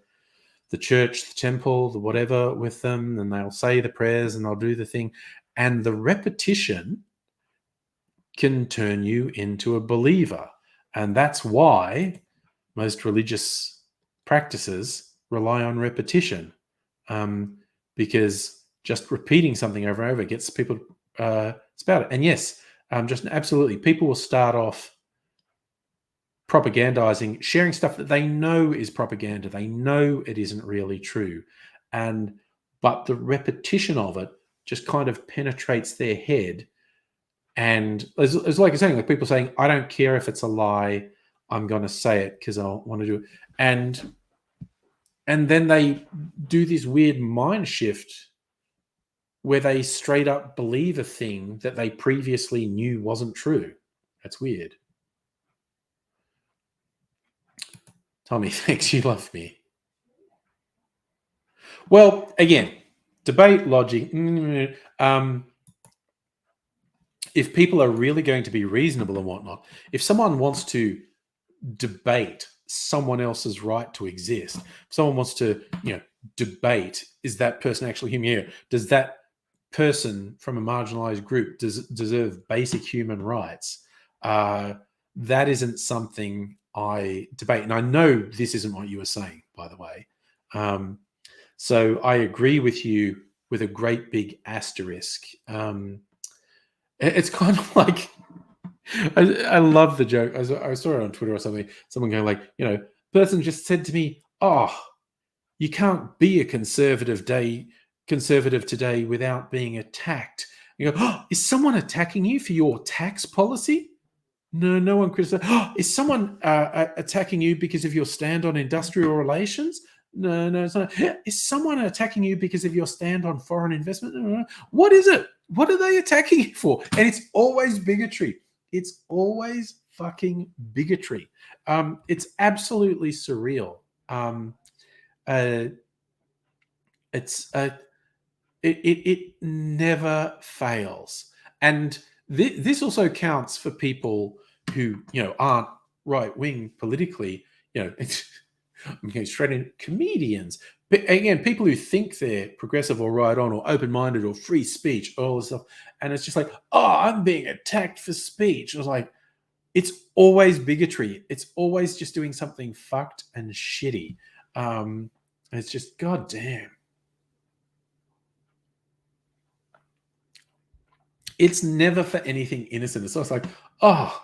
church, the temple, the whatever with them, and they'll say the prayers and they'll do the thing. And the repetition can turn you into a believer. And that's why most religious practices rely on repetition, because just repeating something over and over gets people spout it. And yes, just absolutely, people will start off propagandizing, sharing stuff that they know is propaganda. They know it isn't really true. But the repetition of it just kind of penetrates their head. And it's like you're saying, like people saying, I don't care if it's a lie, I'm going to say it because I want to do it. And then they do this weird mind shift where they straight up believe a thing that they previously knew wasn't true. That's weird. Tommy, thanks. You love me. Well, again, debate, logic. If people are really going to be reasonable and whatnot, if someone wants to debate someone else's right to exist, if someone wants to, debate, is that person actually human here? Does that person from a marginalized group deserve basic human rights? That isn't something I debate. And I know this isn't what you were saying, by the way. So I agree with you with a great big asterisk. It's kind of like, I love the joke. I saw it on Twitter or something. Someone going like, person just said to me, "Oh, you can't be a conservative today without being attacked." You go, "Oh, is someone attacking you for your tax policy?" No one criticized. "Oh, is someone attacking you because of your stand on industrial relations?" No, it's not. Is someone attacking you because of your stand on foreign investment? No. What is it? What are they attacking you for? And it's always bigotry. It's always fucking bigotry. It's absolutely surreal. Uh, it's it never fails, and this also counts for people who aren't right wing politically. I'm going straight in comedians. But again, people who think they're progressive or right on or open minded or free speech, all this stuff, and it's just like, oh, I'm being attacked for speech. I was like, it's always bigotry. It's always just doing something fucked and shitty. It's just goddamn. It's never for anything innocent. It's always like, oh,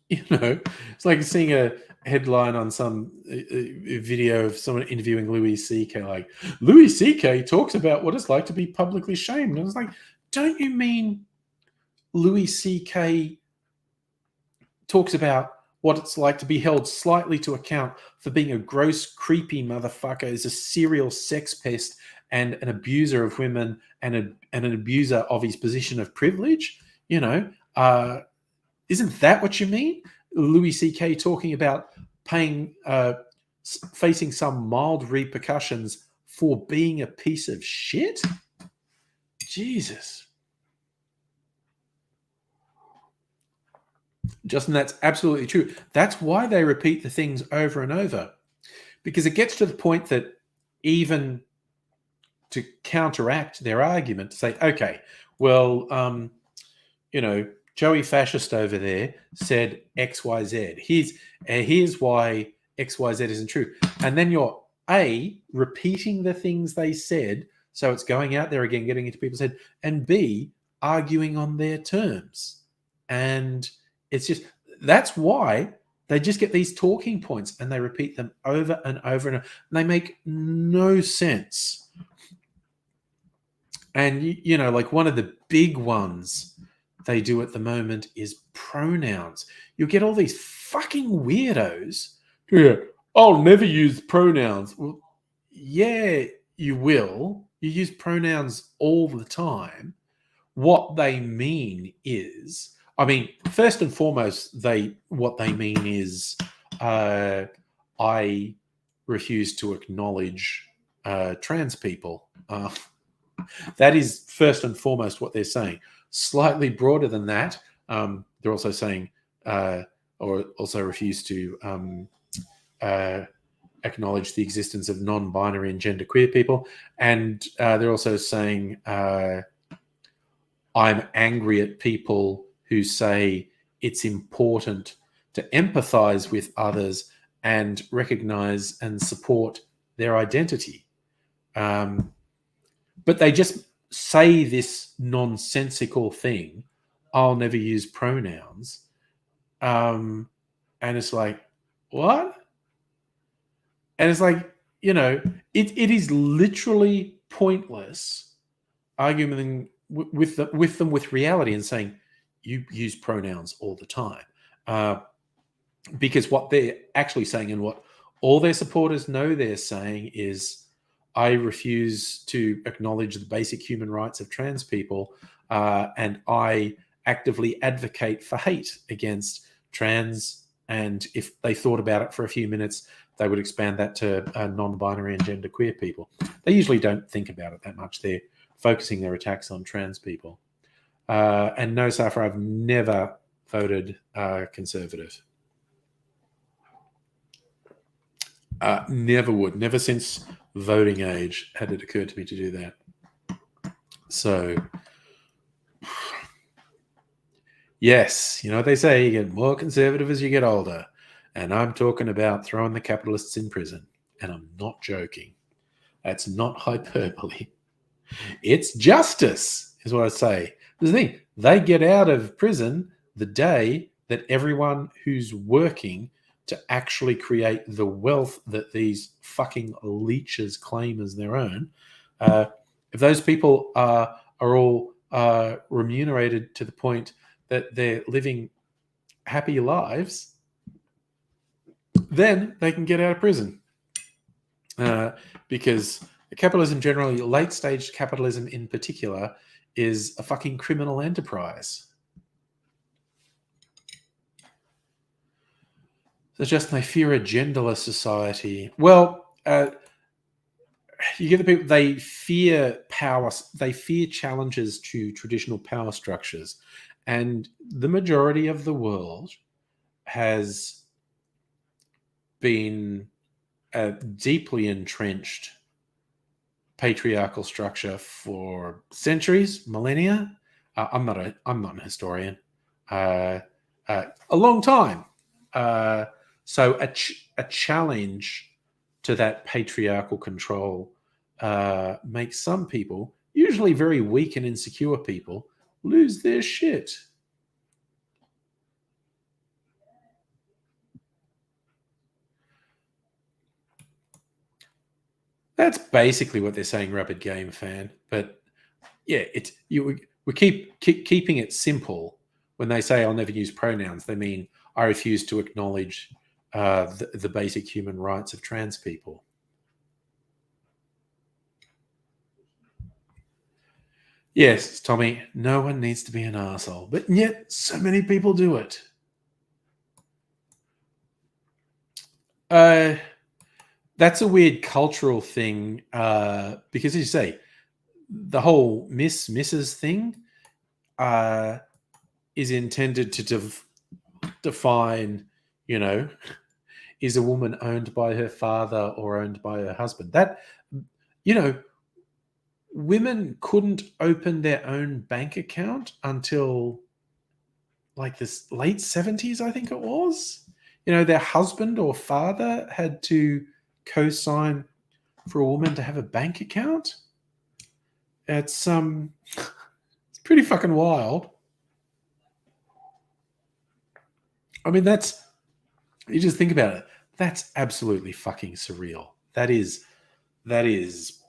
it's like seeing a headline on some video of someone interviewing Louis C.K. Like, Louis C.K. talks about what it's like to be publicly shamed. And it's like, don't you mean Louis C.K. talks about what it's like to be held slightly to account for being a gross, creepy motherfucker, is a serial sex pest and an abuser of women and an abuser of his position of privilege? Isn't that what you mean? Louis C.K. talking about facing some mild repercussions for being a piece of shit? Jesus. Justin, that's absolutely true. That's why they repeat the things over and over, because it gets to the point that even to counteract their argument, to say, okay, well, Joey Fascist over there said XYZ. Here's why XYZ isn't true. And then you're A, repeating the things they said, so it's going out there again, getting into people's head, and B, arguing on their terms. And it's just, that's why they just get these talking points and they repeat them over and over and over. And they make no sense. And, like one of the big ones they do at the moment is pronouns. You'll get all these fucking weirdos. Yeah, I'll never use pronouns. Well, yeah, you will. You use pronouns all the time. What they mean is, first and foremost, what they mean is, I refuse to acknowledge trans people. That is first and foremost what they're saying. Slightly broader than that, they're also saying, or also refuse to acknowledge the existence of non-binary and genderqueer people. And they're also saying, I'm angry at people who say it's important to empathize with others and recognize and support their identity. But they just say this nonsensical thing, I'll never use pronouns. And it's like, what? And it's like, it is literally pointless arguing with them with reality and saying, you use pronouns all the time. Because what they're actually saying and what all their supporters know they're saying is, I refuse to acknowledge the basic human rights of trans people, and I actively advocate for hate against trans. And if they thought about it for a few minutes, they would expand that to non-binary and genderqueer people. They usually don't think about it that much. They're focusing their attacks on trans people. And no, Safra, I've never voted conservative. Never would. Never since voting age had it occurred to me to do that. So, yes, what they say, you get more conservative as you get older. And I'm talking about throwing the capitalists in prison. And I'm not joking. That's not hyperbole. It's justice, is what I say. The thing, they get out of prison the day that everyone who's working to actually create the wealth that these fucking leeches claim as their own, if those people are all remunerated to the point that they're living happy lives, then they can get out of prison. because capitalism generally, late stage capitalism in particular, is a fucking criminal enterprise. So just they fear a genderless society. Well, you get the people, they fear power, they fear challenges to traditional power structures. And the majority of the world has been a deeply entrenched patriarchal structure for centuries, millennia. I'm not a historian. Uh, a long time. So a challenge to that patriarchal control makes some people, usually very weak and insecure people, lose their shit. That's basically what they're saying, Rapid Game Fan. But yeah, it's we keep keeping it simple. When they say I'll never use pronouns, they mean I refuse to acknowledge the basic human rights of trans people. Yes, Tommy, no one needs to be an asshole, but yet so many people do it. Uh, that's a weird cultural thing because, as you say, the whole Mrs. thing uh, is intended to define, you know, is a woman owned by her father or owned by her husband? That, you know, women couldn't open their own bank account until like this late 70s, I think it was. You know, their husband or father had to co-sign for a woman to have a bank account. It's pretty fucking wild. I mean, that's, you just think about it. That's absolutely fucking surreal. That is that is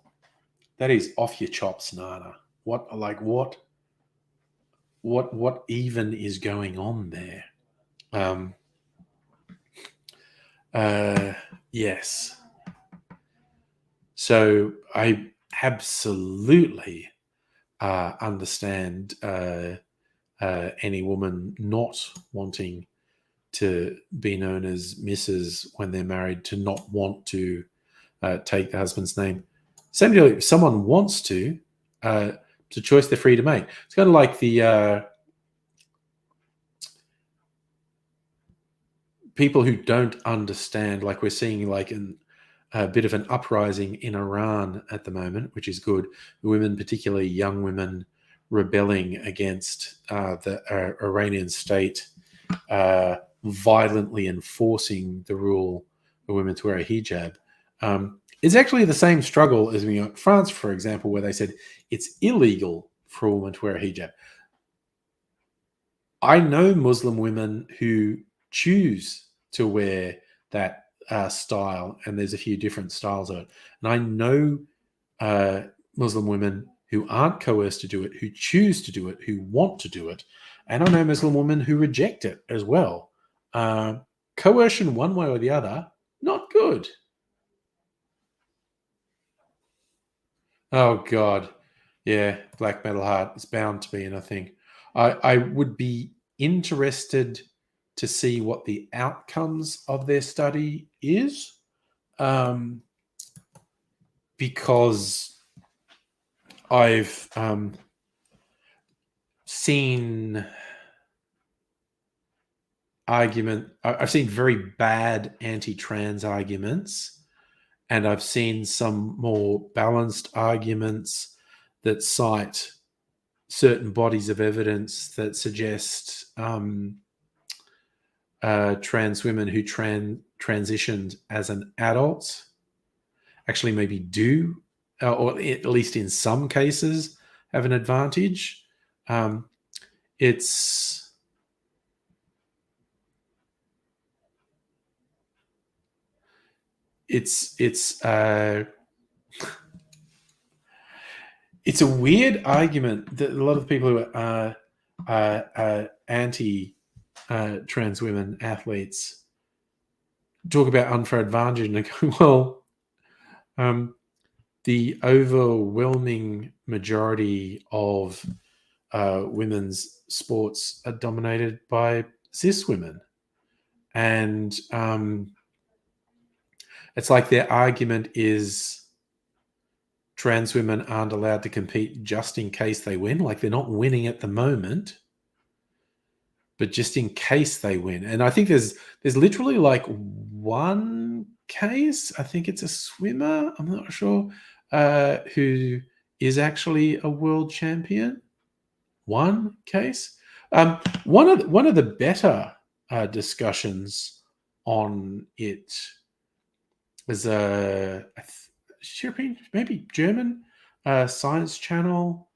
off your chops, Nana. What even is going on there? Um, uh, yes. So I absolutely understand any woman not wanting to be known as Mrs. when they're married, to not want to take the husband's name. Same deal. If someone wants to, it's a choice they're free to make. It's kind of like the people who don't understand. Like we're seeing, like a bit of an uprising in Iran at the moment, which is good. Women, particularly young women, rebelling against the Iranian state, violently enforcing the rule for women to wear a hijab. It's actually the same struggle as in France, for example, where they said it's illegal for a woman to wear a hijab. I know Muslim women who choose to wear that style, and there's a few different styles of it. And I know uh, Muslim women who aren't coerced to do it, who choose to do it, who want to do it. And I know Muslim women who reject it as well. Coercion, one way or the other, not good. Oh God, yeah, Black Metal Heart is bound to be in a thing. I would be interested to see what the outcomes of their study is, um, because I've seen I've seen very bad anti-trans arguments, and I've seen some more balanced arguments that cite certain bodies of evidence that suggest trans women who transitioned as an adult actually maybe do, or at least in some cases, have an advantage. Um, it's it's it's a weird argument that a lot of people who are anti trans women athletes talk about unfair advantage and they go, well, The overwhelming majority of women's sports are dominated by cis women. And it's like their argument is trans women aren't allowed to compete just in case they win. Like they're not winning at the moment, but just in case they win. And I think there's literally like one case, I think it's a swimmer, I'm not sure, who is actually a world champion. One case. One of the better discussions on it was maybe German science channel.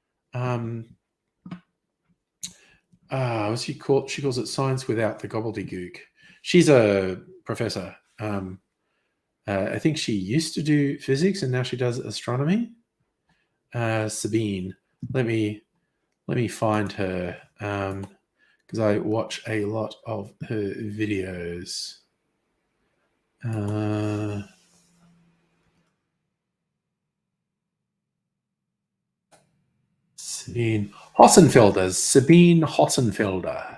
What's she called? She calls it Science Without the Gobbledygook. She's a professor. I think she used to do physics and now she does astronomy. Sabine. Let me find her because I watch a lot of her videos. Sabine Hossenfelder.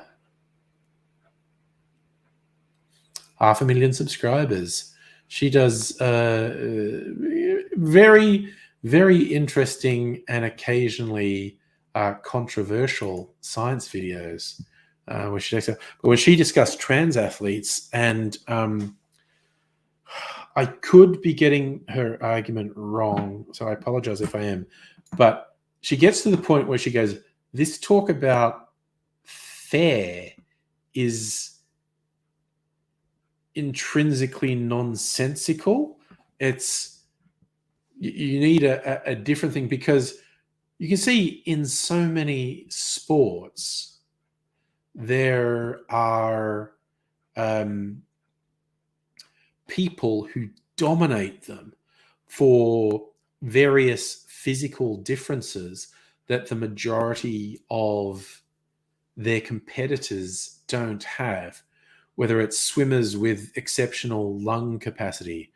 500,000 subscribers. She does very, very interesting and occasionally controversial science videos. When she discussed trans athletes, and I could be getting her argument wrong, so I apologize if I am, but she gets to the point where she goes, this talk about fair is intrinsically nonsensical. It's you need a different thing, because you can see in so many sports there are people who dominate them for various physical differences that the majority of their competitors don't have, whether it's swimmers with exceptional lung capacity,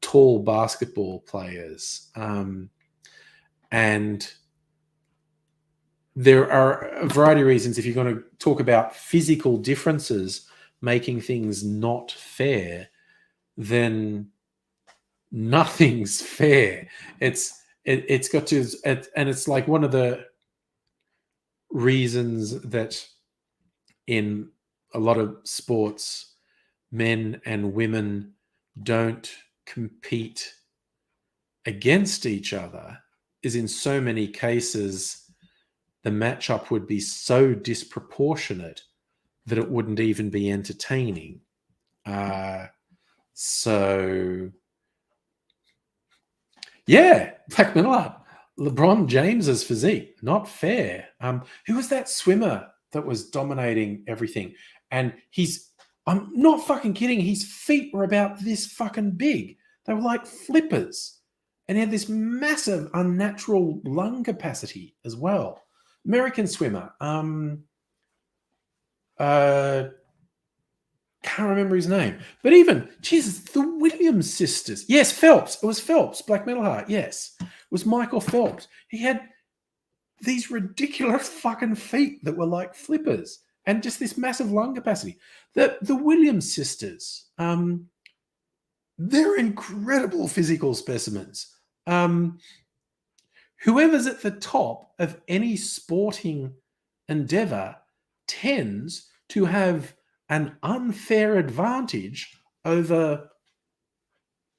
tall basketball players, and there are a variety of reasons. If you're going to talk about physical differences making things not fair, then nothing's fair. It's got to, and it's like one of the reasons that in a lot of sports, men and women don't compete against each other is in so many cases the matchup would be so disproportionate that it wouldn't even be entertaining. So yeah, Black Miller, LeBron James's physique, not fair. Who was that swimmer that was dominating everything? And I'm not fucking kidding, his feet were about this fucking big. They were like flippers. And he had this massive unnatural lung capacity as well. American swimmer. Can't remember his name. But even, Jesus, the Williams sisters. Yes, Phelps. It was Phelps, Black Metal Heart. Yes. It was Michael Phelps. He had these ridiculous fucking feet that were like flippers and just this massive lung capacity. The Williams sisters, they're incredible physical specimens. Whoever's at the top of any sporting endeavor tends to have an unfair advantage over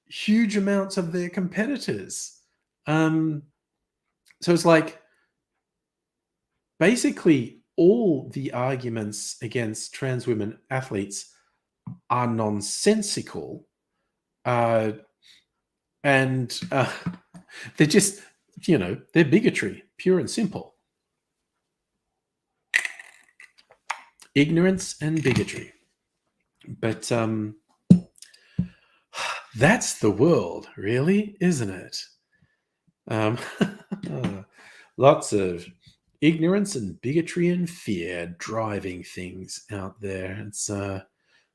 huge amounts of their competitors. So it's like basically all the arguments against trans women athletes are nonsensical, and they're just, they're bigotry, pure and simple. Ignorance and bigotry. But that's the world, really, isn't it? Lots of ignorance and bigotry and fear driving things out there. It's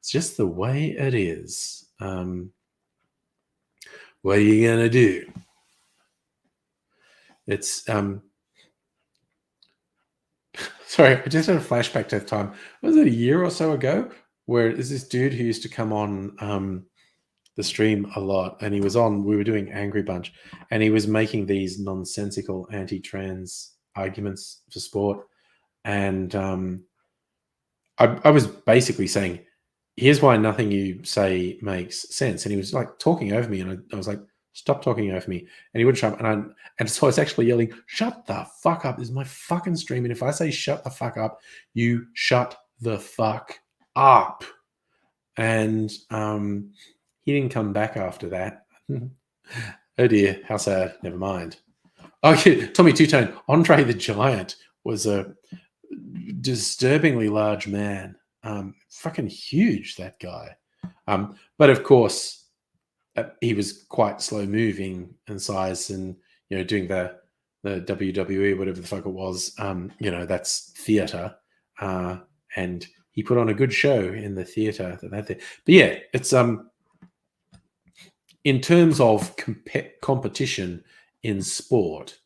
just the way it is. What are you gonna do? It's sorry, I just had a flashback to that time. Was it a year or so ago? Where there's this dude who used to come on the stream a lot, and he was on. We were doing Angry Bunch, and he was making these nonsensical anti-trans arguments for sport, and I was basically saying, "Here's why nothing you say makes sense." And he was like talking over me, and I was like, "Stop talking over me!" And he would shut up, and so I was actually yelling, "Shut the fuck up! This is my fucking stream, and if I say shut the fuck up, you shut the fuck up." And he didn't come back after that. Oh dear, how sad. Never mind. Okay, Tommy Two-Tone. Andre the Giant was a disturbingly large man. Fucking huge, that guy. But of course, he was quite slow moving in size, and doing the WWE, whatever the fuck it was. That's theatre, and he put on a good show in the theatre that had there. But yeah, it's in terms of competition in sport,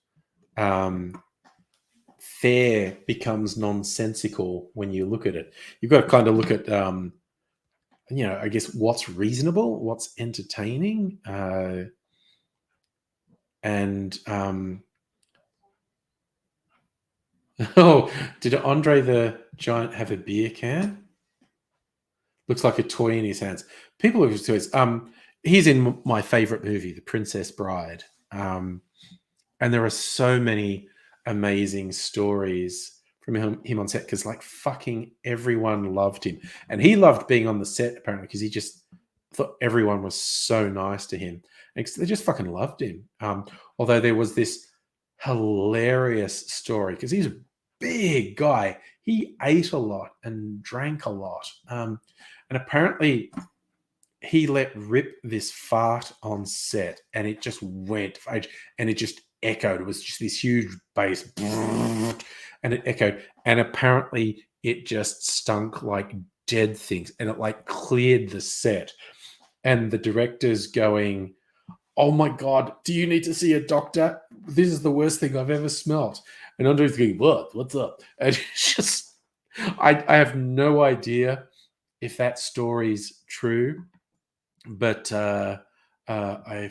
fair becomes nonsensical when you look at it. You've got to kind of look at, I guess, what's reasonable, what's entertaining, and oh, did Andre the Giant have a beer can? Looks like a toy in his hands. People look at toys. He's in my favorite movie, The Princess Bride. And there are so many amazing stories from him on set, because like fucking everyone loved him. And he loved being on the set, apparently, because he just thought everyone was so nice to him. And they just fucking loved him. Although there was this hilarious story, because he's a big guy. He ate a lot and drank a lot. And apparently he let rip this fart on set, and it just went, and it just echoed. It was just this huge bass, and it echoed. And apparently it just stunk like dead things, and it like cleared the set. And the director's going, "Oh my God, do you need to see a doctor? This is the worst thing I've ever smelt." And Andre's going, "What? What's up?" And it's just, I have no idea if that story's true, but I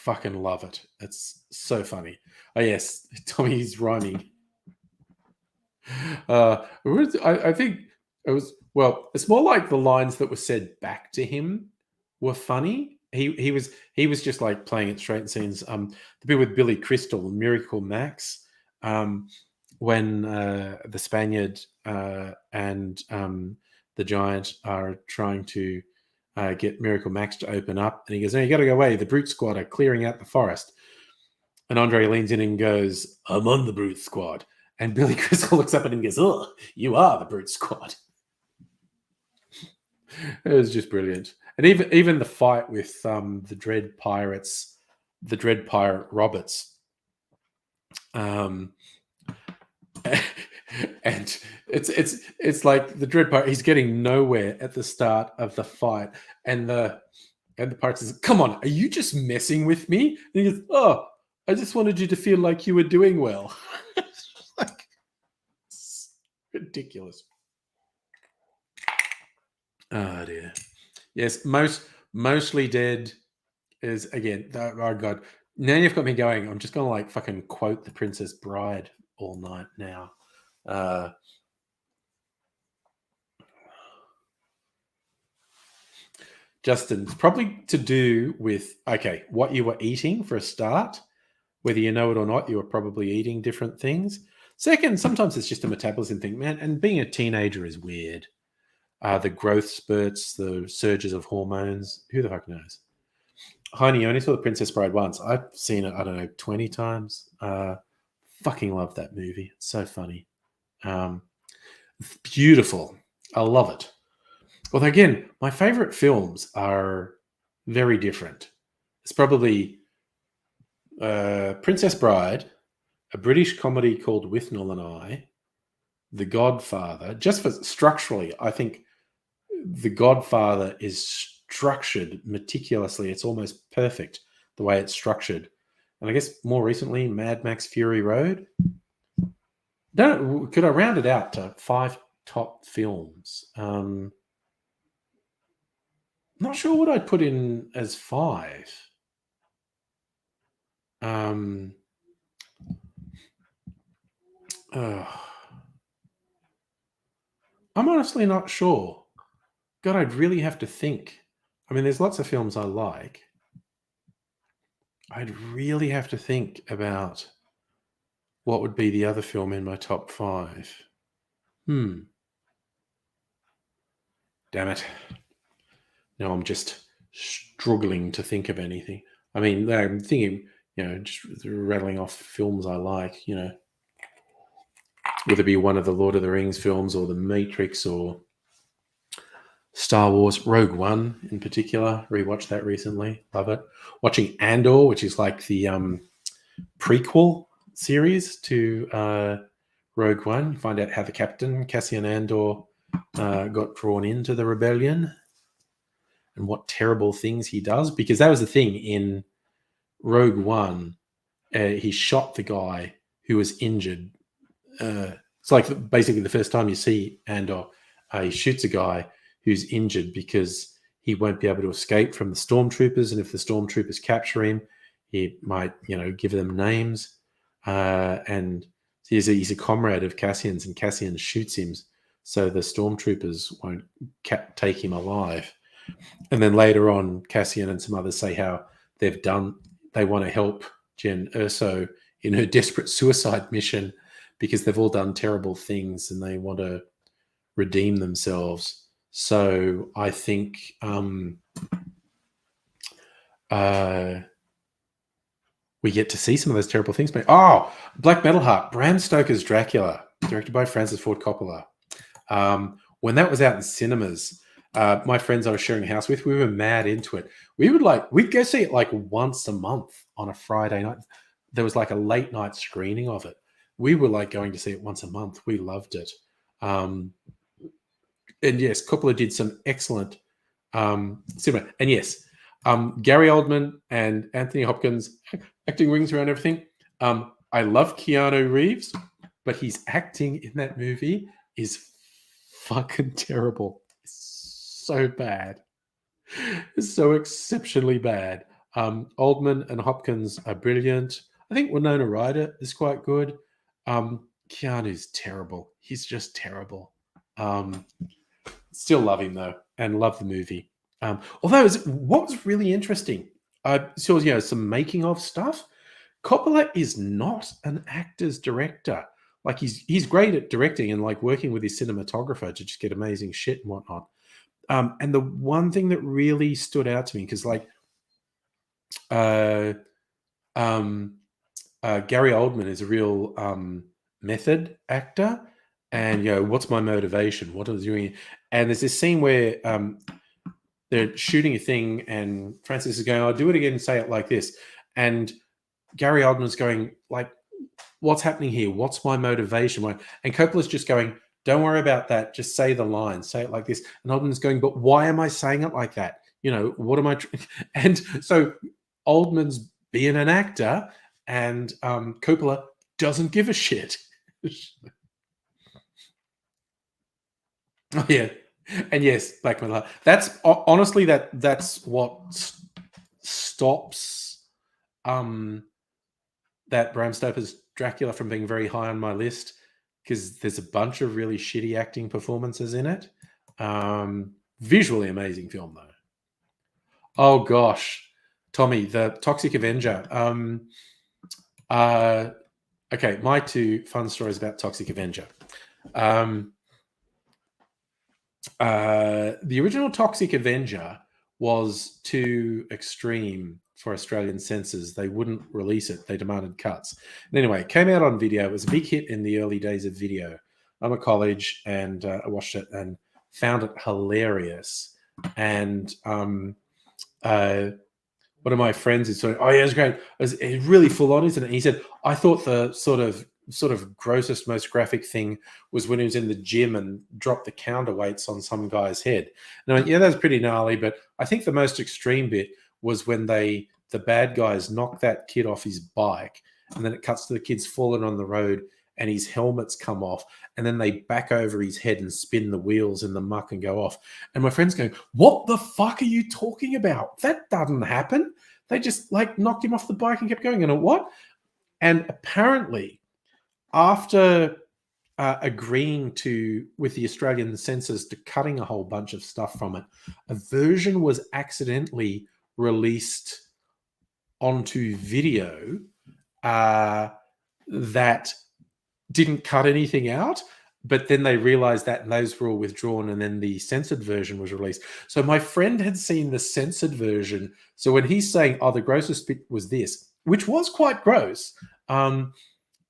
fucking love it. It's so funny. Oh yes, Tommy's rhyming. I think it was, well, it's more like the lines that were said back to him were funny. He was just like playing it straight in scenes. The bit with Billy Crystal and Miracle Max, when the Spaniard and the Giant are trying to get Miracle Max to open up, and he goes, "No, you got to go away. The Brute Squad are clearing out the forest." And Andre leans in and goes, "I'm on the Brute Squad." And Billy Crystal looks up at him and goes, "Oh, you are the Brute Squad." It was just brilliant. And even the fight with the Dread Pirates, the Dread Pirate Roberts, and it's like the Dread Pirate, he's getting nowhere at the start of the fight, and the pirate says, "Come on, are you just messing with me?" And he goes, "Oh, I just wanted you to feel like you were doing well." It's like, it's ridiculous. Oh dear. Yes, mostly dead is, again. Oh God, now you've got me going. I'm just gonna like fucking quote The Princess Bride all night now. Justin, it's probably to do with, okay, what you were eating for a start. Whether you know it or not, you were probably eating different things. Second, sometimes it's just a metabolism thing, man. And being a teenager is weird. The growth spurts, the surges of hormones. Who the fuck knows? Heine, you only saw The Princess Bride once. I've seen it, I don't know, 20 times. Fucking love that movie. It's so funny. It's beautiful. I love it. Although, again, my favorite films are very different. It's probably Princess Bride, a British comedy called Withnell and I, The Godfather. Just for structurally, I think The Godfather is structured meticulously. It's almost perfect. the way it's structured. And I guess more recently, Mad Max Fury Road. Could I round it out to 5 top films? Not sure what I'd put in as 5. I'm honestly not sure. God, I'd really have to think. I mean, there's lots of films I like. I'd really have to think about what would be the other film in my top 5. Damn it. Now I'm just struggling to think of anything. I mean, I'm thinking, just rattling off films I like, whether it be one of the Lord of the Rings films or The Matrix or Star Wars. Rogue One in particular. Rewatched that recently. Love it. Watching Andor, which is like the prequel series to Rogue One. You find out how the captain, Cassian Andor, got drawn into the rebellion and what terrible things he does. Because that was the thing in Rogue One. He shot the guy who was injured. It's like basically the first time you see Andor, he shoots a guy who's injured because he won't be able to escape from the stormtroopers. And if the stormtroopers capture him, he might, give them names. And he's a comrade of Cassian's, and Cassian shoots him so the stormtroopers won't take him alive. And then later on, Cassian and some others say how they want to help Jen Erso in her desperate suicide mission because they've all done terrible things and they want to redeem themselves. So I think we get to see some of those terrible things. Black Metal Heart, Bram Stoker's Dracula, directed by Francis Ford Coppola. When that was out in cinemas, my friends I was sharing a house with, we were mad into it. We'd go see it like once a month on a Friday night. There was like a late night screening of it. We were like going to see it once a month. We loved it. And yes, Coppola did some excellent cinema. And yes, Gary Oldman and Anthony Hopkins acting rings around everything. I love Keanu Reeves, but his acting in that movie is fucking terrible. It's so bad. It's so exceptionally bad. Oldman and Hopkins are brilliant. I think Winona Ryder is quite good. Keanu's terrible. He's just terrible. Still love him though, and love the movie. Although what was really interesting, I saw some making of stuff. Coppola is not an actor's director. Like he's great at directing and like working with his cinematographer to just get amazing shit and whatnot. And the one thing that really stood out to me, because like Gary Oldman is a real method actor, and what's my motivation? What is doing? And there's this scene where they're shooting a thing, and Francis is going, "I'll do it again and say it like this," and Gary Oldman's going like, "What's happening here? What's my motivation?" And Coppola's just going, "Don't worry about that. Just say the line. Say it like this." And Oldman's going, "But why am I saying it like that? What am I?" And so Oldman's being an actor, and Coppola doesn't give a shit. Oh, yeah. And yes, Black Metal. That's honestly that's what stops that Bram Stoker's Dracula from being very high on my list, because there's a bunch of really shitty acting performances in it. Visually amazing film though. Oh gosh, Tommy, the Toxic Avenger. Okay, my 2 fun stories about Toxic Avenger. The original Toxic Avenger was too extreme for Australian censors. They wouldn't release it. They demanded cuts. And anyway, it came out on video. It was a big hit in the early days of video. I'm at college, and I watched it and found it hilarious. And one of my friends is saying, "Oh yeah, it's great. It's really full on, isn't it?" And he said, "I thought the sort of grossest, most graphic thing was when he was in the gym and dropped the counterweights on some guy's head." And I went, "Yeah, that's pretty gnarly, but I think the most extreme bit was when they the bad guys knock that kid off his bike, and then it cuts to the kid's falling on the road and his helmet's come off, and then they back over his head and spin the wheels in the muck and go off. And my friend's going, what the fuck are you talking about? That doesn't happen. They just like knocked him off the bike and kept going. And what? And apparently, after agreeing with the Australian censors to cutting a whole bunch of stuff from it, a version was accidentally released onto video that didn't cut anything out, but then they realized that and those were all withdrawn, and then the censored version was released. So my friend had seen the censored version. So when he's saying, oh, the grossest bit was this, which was quite gross, and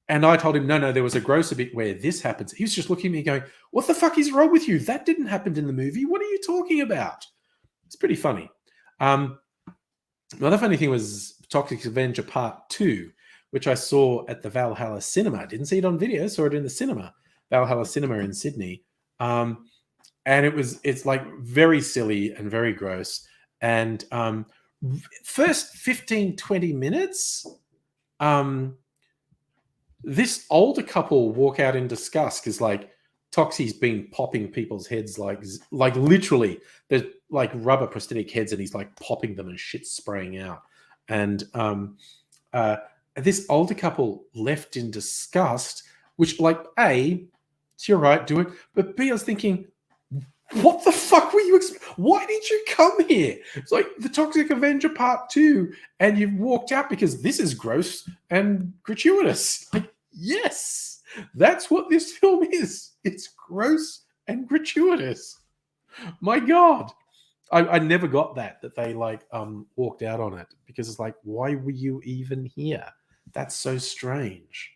I told him, no, there was a grosser bit where this happens. He was just looking at me going, what the fuck is wrong with you? That didn't happen in the movie. What are you talking about? It's pretty funny. The other funny thing was Toxic Avenger Part 2, which I saw at the Valhalla Cinema. I didn't see it on video, saw it in the cinema, Valhalla Cinema in Sydney. And it's like very silly and very gross. And first 15, 20 minutes, this older couple walk out in disgust because like Toxie's been popping people's heads like literally there's like rubber prosthetic heads and he's like popping them and shit spraying out. And this older couple left in disgust, which like A, it's your right, do it. But B, I was thinking, what the fuck were you? Why did you come here? It's like the Toxic Avenger Part 2, and you've walked out because this is gross and gratuitous. Like, yes, that's what this film is. It's gross and gratuitous. My God. I never got that they like walked out on it because it's like, why were you even here? That's so strange.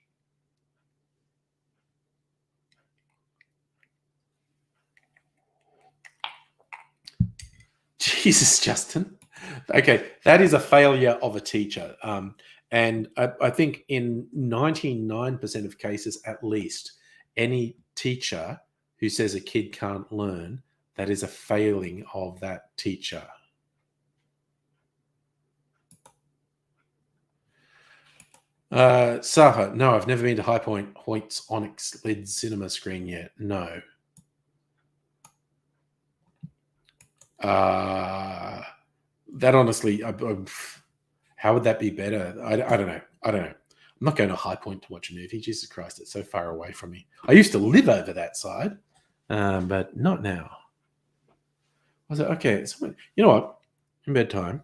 Jesus, Justin. Okay, that is a failure of a teacher. And I think in 99% of cases, at least, any teacher who says a kid can't learn, that is a failing of that teacher. Safa, no, I've never been to High Point Hoyt's Onyx LED cinema screen yet. No. That honestly, how would that be better? I don't know. I'm not going to High Point to watch a movie. Jesus Christ, it's so far away from me. I used to live over that side, but not now. I was like, okay, you know what? In bedtime,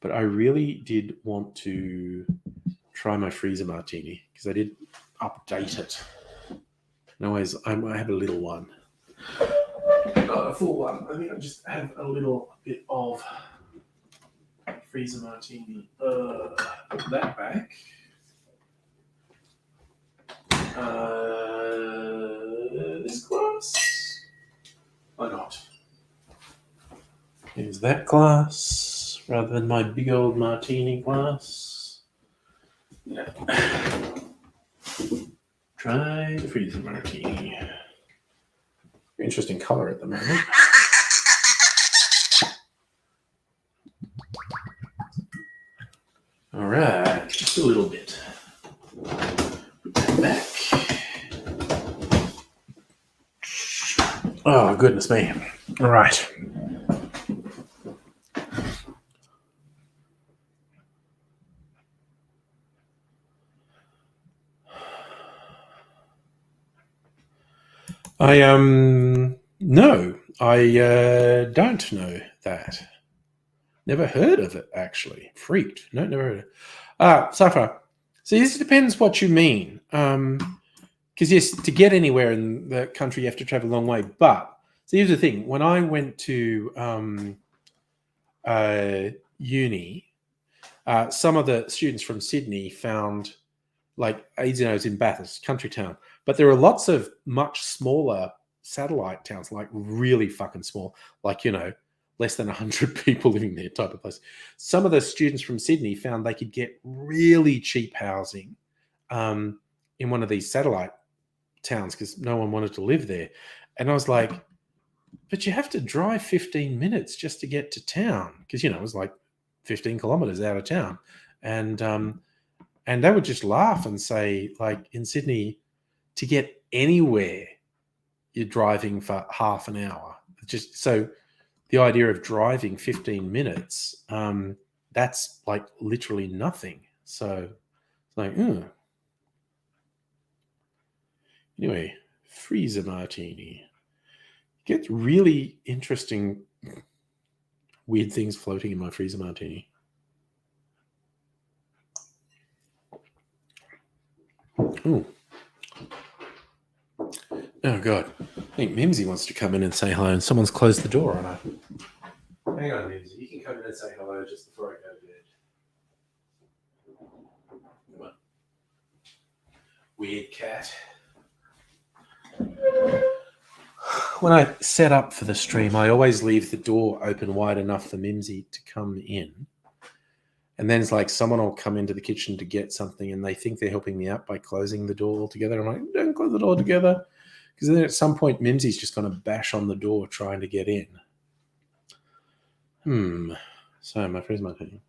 but I really did want to try my freezer martini because I did update it. And always, I have a little one. Not a full one. I think I just have a little bit of freezer martini. Put that back. This glass. Why not? Here's that glass rather than my big old martini glass. Yeah. Try the freezer martini. Interesting color at the moment. All right, just a little bit. Put that back. Oh, goodness me. All right. No, I don't know that. Never heard of it, actually. Freaked. No, never heard of it. Safa. See, this depends what you mean. Because, yes, to get anywhere in the country, you have to travel a long way. But, see, here's the thing. When I went to uni, some of the students from Sydney found, like, was in Bathurst, country town. But there are lots of much smaller satellite towns, like really fucking small, like, less than 100 people living there type of place. Some of the students from Sydney found they could get really cheap housing in one of these satellite towns because no one wanted to live there. And I was like, but you have to drive 15 minutes just to get to town because, it was like 15 kilometers out of town. And they would just laugh and say, like, in Sydney, to get anywhere, you're driving for half an hour. Just so the idea of driving 15 minutes, that's like literally nothing. So it's like, anyway, freezer martini. Get really interesting, weird things floating in my freezer martini. Ooh. Oh, God. I think Mimsy wants to come in and say hello, and someone's closed the door on her. Hang on, Mimsy. You can come in and say hello just before I go to bed. Come on. Weird cat. When I set up for the stream, I always leave the door open wide enough for Mimsy to come in. And then it's like someone will come into the kitchen to get something and they think they're helping me out by closing the door altogether. I'm like, don't close the door together. Because then at some point, Mimsy's just going to bash on the door trying to get in. So my freezer martini.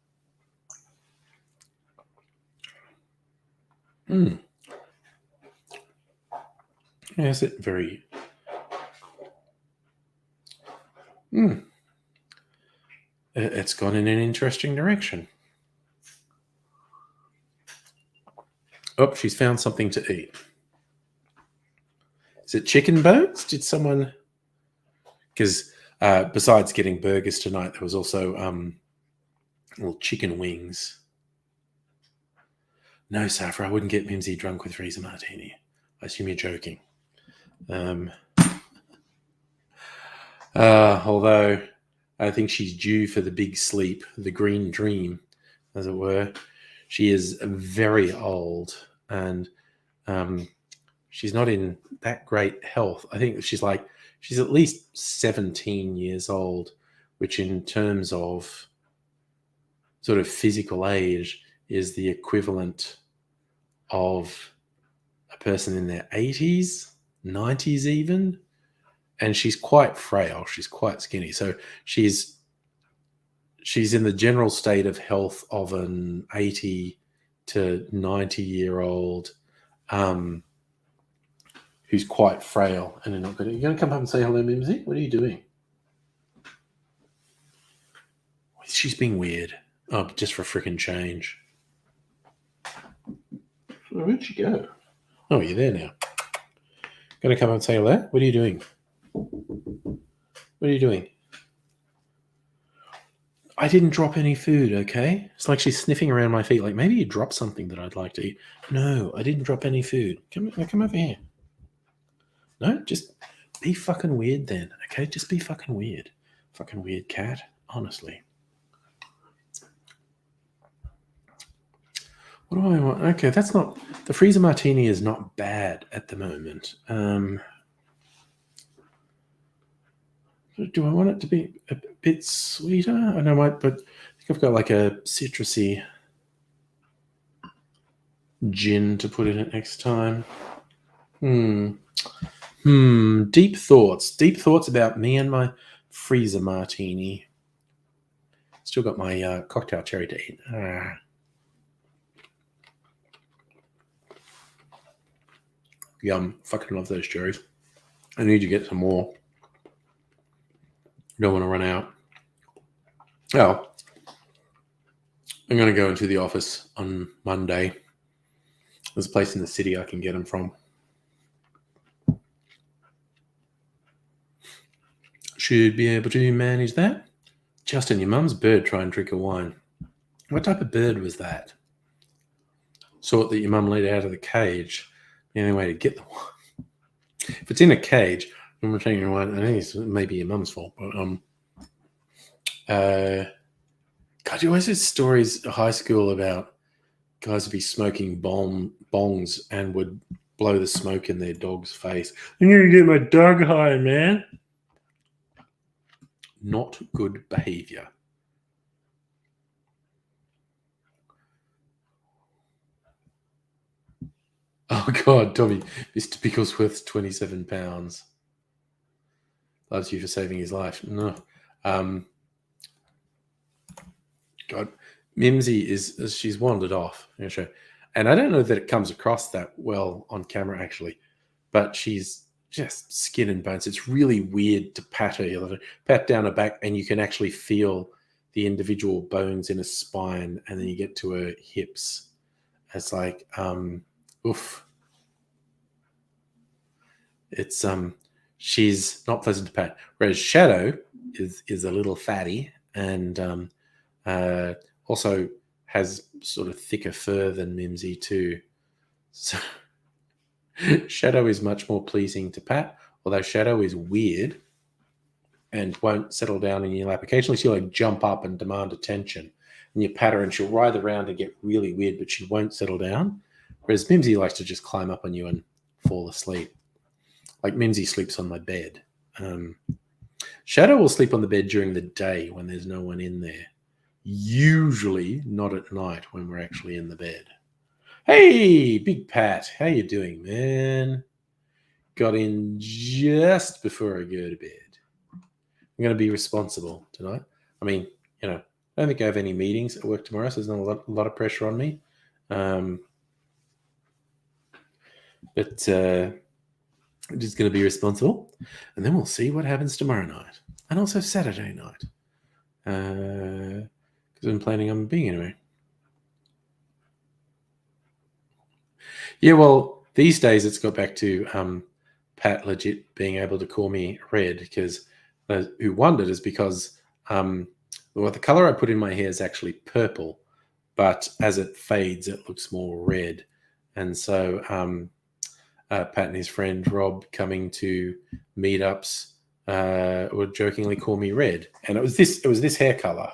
Is it very... It's gone in an interesting direction. Oh, she's found something to eat. Is it chicken bones? Did someone... Because besides getting burgers tonight, there was also little chicken wings. No, Safra, I wouldn't get Mimsy drunk with freezer martini. I assume you're joking. Although I think she's due for the big sleep, the green dream, as it were. She is very old and she's not in that great health. I think she's at least 17 years old, which in terms of sort of physical age is the equivalent of a person in their 80s, 90s even. And she's quite frail. She's quite skinny. So she's in the general state of health of an 80 to 90-year-old who's quite frail and not good. Are you going to come up and say hello, Mimsy? What are you doing? She's being weird. Oh, just for frickin' change. Where'd she go? Oh, you're there now. Going to come up and say hello? What are you doing? What are you doing? I didn't drop any food, okay? It's like she's sniffing around my feet, like maybe you dropped something that I'd like to eat. No, I didn't drop any food. Come over here. No, just be fucking weird then, okay? Just be fucking weird. Fucking weird cat, honestly. What do I want? Okay, that's not... The freezer martini is not bad at the moment. Do I want it to be a bit sweeter? I know, but I think I've got like a citrusy gin to put in it next time. Deep thoughts. Deep thoughts about me and my freezer martini. Still got my cocktail cherry to eat. Yum. Fucking love those cherries. I need to get some more. Don't want to run out. Oh, I'm going to go into the office on Monday. There's a place in the city I can get them from. Should be able to manage that. Justin, your mum's bird try and drink a wine. What type of bird was that? Sort that your mum let out of the cage. The only way to get the wine. If it's in a cage, I'm taking your wine. I think it's maybe your mum's fault. But God, you always hear stories at high school about guys would be smoking bongs and would blow the smoke in their dog's face. I'm going to get my dog high, man. Not good behavior. Oh, God, Tommy, Mr. Picklesworth's 27 pounds. Loves you for saving his life. No. God, Mimsy she's wandered off. And I don't know that it comes across that well on camera, actually, but she's just skin and bones. It's really weird to pat her. You pat down her back, and you can actually feel the individual bones in her spine, and then you get to her hips. It's like, oof. It's she's not pleasant to pat. Whereas Shadow is a little fatty, and also has sort of thicker fur than Mimsy too. So Shadow is much more pleasing to pat, although Shadow is weird and won't settle down in your lap. Occasionally she'll like jump up and demand attention, and you pat her and she'll writhe around and get really weird, but she won't settle down. Whereas Mimsy likes to just climb up on you and fall asleep. Like Mimsy sleeps on my bed. Shadow will sleep on the bed during the day when there's no one in there. Usually not at night when we're actually in the bed. Hey, Big Pat, how you doing, man? Got in just before I go to bed. I'm going to be responsible tonight. I mean, I don't think I have any meetings at work tomorrow, so there's not a lot of pressure on me. But I'm just going to be responsible, and then we'll see what happens tomorrow night, and also Saturday night, because I'm planning on being anyway. Yeah, well, these days it's got back to Pat legit being able to call me Red, because who wondered is because the color I put in my hair is actually purple, but as it fades, it looks more red, and so Pat and his friend Rob coming to meetups would jokingly call me Red, and it was this hair color.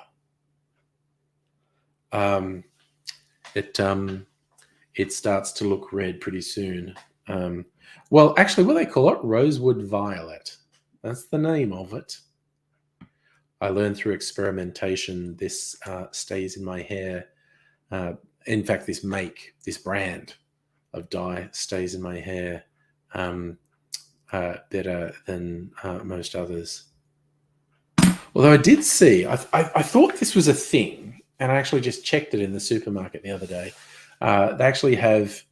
It starts to look red pretty soon. Well, actually, what they call it, rosewood violet. That's the name of it. I learned through experimentation. This stays in my hair. In fact, this brand of dye stays in my hair better than most others. Although I did see, I thought this was a thing, and I actually just checked it in the supermarket the other day. They actually have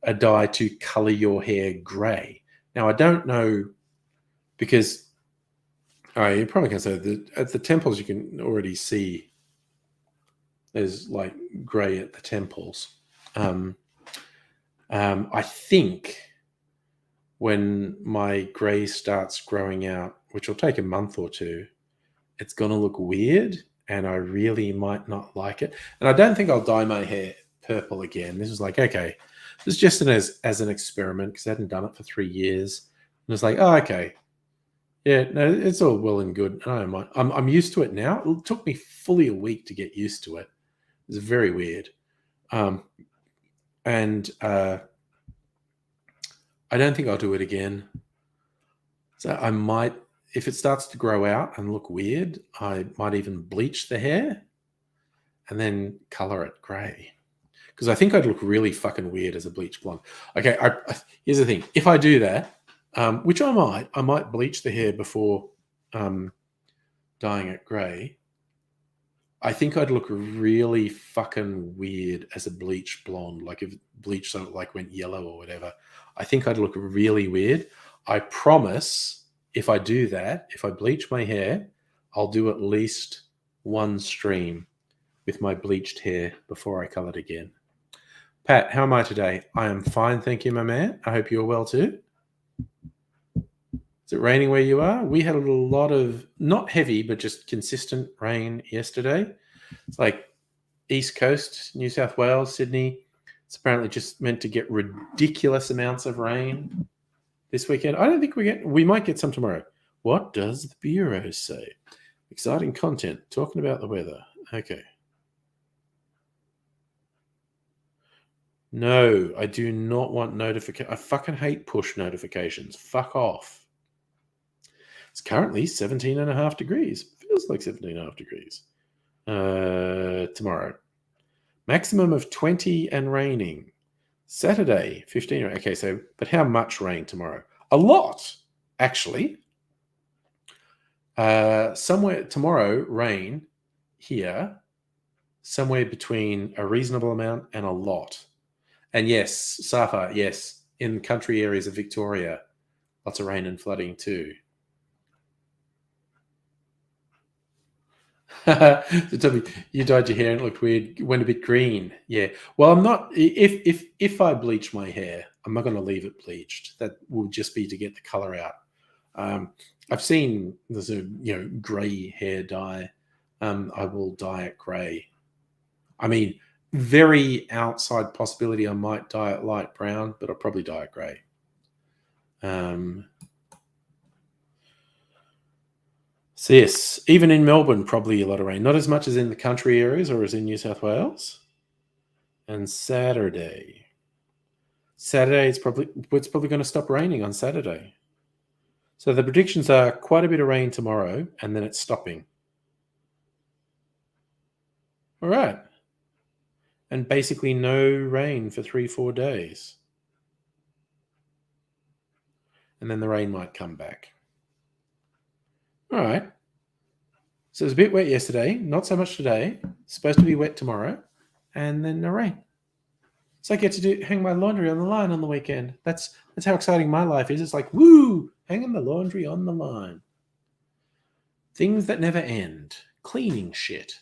a dye to color your hair gray. Now, I don't know, because you probably can say that at the temples you can already see there's like gray at the temples. I think when my gray starts growing out, which will take a month or two, it's going to look weird, and I really might not like it. And I don't think I'll dye my hair purple again. This was like, okay, this is just as an experiment, because I hadn't done it for 3 years. And it's like, oh, okay. Yeah, no, it's all well and good. I'm used to it now. It took me fully a week to get used to it. It's very weird. And I don't think I'll do it again. So I might, if it starts to grow out and look weird, I might even bleach the hair and then color it gray. Because I think I'd look really fucking weird as a bleach blonde. Okay, here's the thing. If I do that, which I might bleach the hair before dyeing it gray. I think I'd look really fucking weird as a bleach blonde. Like if bleach sort of like went yellow or whatever. I think I'd look really weird. I promise if I do that, if I bleach my hair, I'll do at least one stream with my bleached hair before I color it again. Pat, how am I today? I am fine, thank you, my man. I hope you're well too. Is it raining where you are? We had a lot of, not heavy, but just consistent rain yesterday. It's like East Coast, New South Wales, Sydney. It's apparently just meant to get ridiculous amounts of rain this weekend. I don't think we might get some tomorrow. What does the Bureau say? Exciting content, talking about the weather. Okay. No, I do not want notification. I fucking hate push notifications. Fuck off. It's currently 17.5 degrees. Feels like 17.5 degrees. Tomorrow. Maximum of 20 and raining. Saturday, 15. Okay, so, but how much rain tomorrow? A lot, actually. Somewhere tomorrow, rain here, somewhere between a reasonable amount and a lot. And yes, Safa, yes, in country areas of Victoria, lots of rain and flooding too. So tell me, you dyed your hair and it looked weird, went a bit green. Yeah. Well, I'm not. If I bleach my hair, I'm not going to leave it bleached. That will just be to get the color out. Um, I've seen there's a grey hair dye. I will dye it grey. I mean, very outside possibility. I might dye it light brown, but I'll probably dye it grey. So yes, even in Melbourne, probably a lot of rain. Not as much as in the country areas or as in New South Wales. And Saturday, it's probably going to stop raining on Saturday. So the predictions are quite a bit of rain tomorrow, and then it's stopping. All right, and basically no rain for 3-4 days, and then the rain might come back. All right. So it was a bit wet yesterday, not so much today. It's supposed to be wet tomorrow, and then no rain. So I get to hang my laundry on the line on the weekend. That's how exciting my life is. It's like, woo, hanging the laundry on the line. Things that never end. Cleaning shit.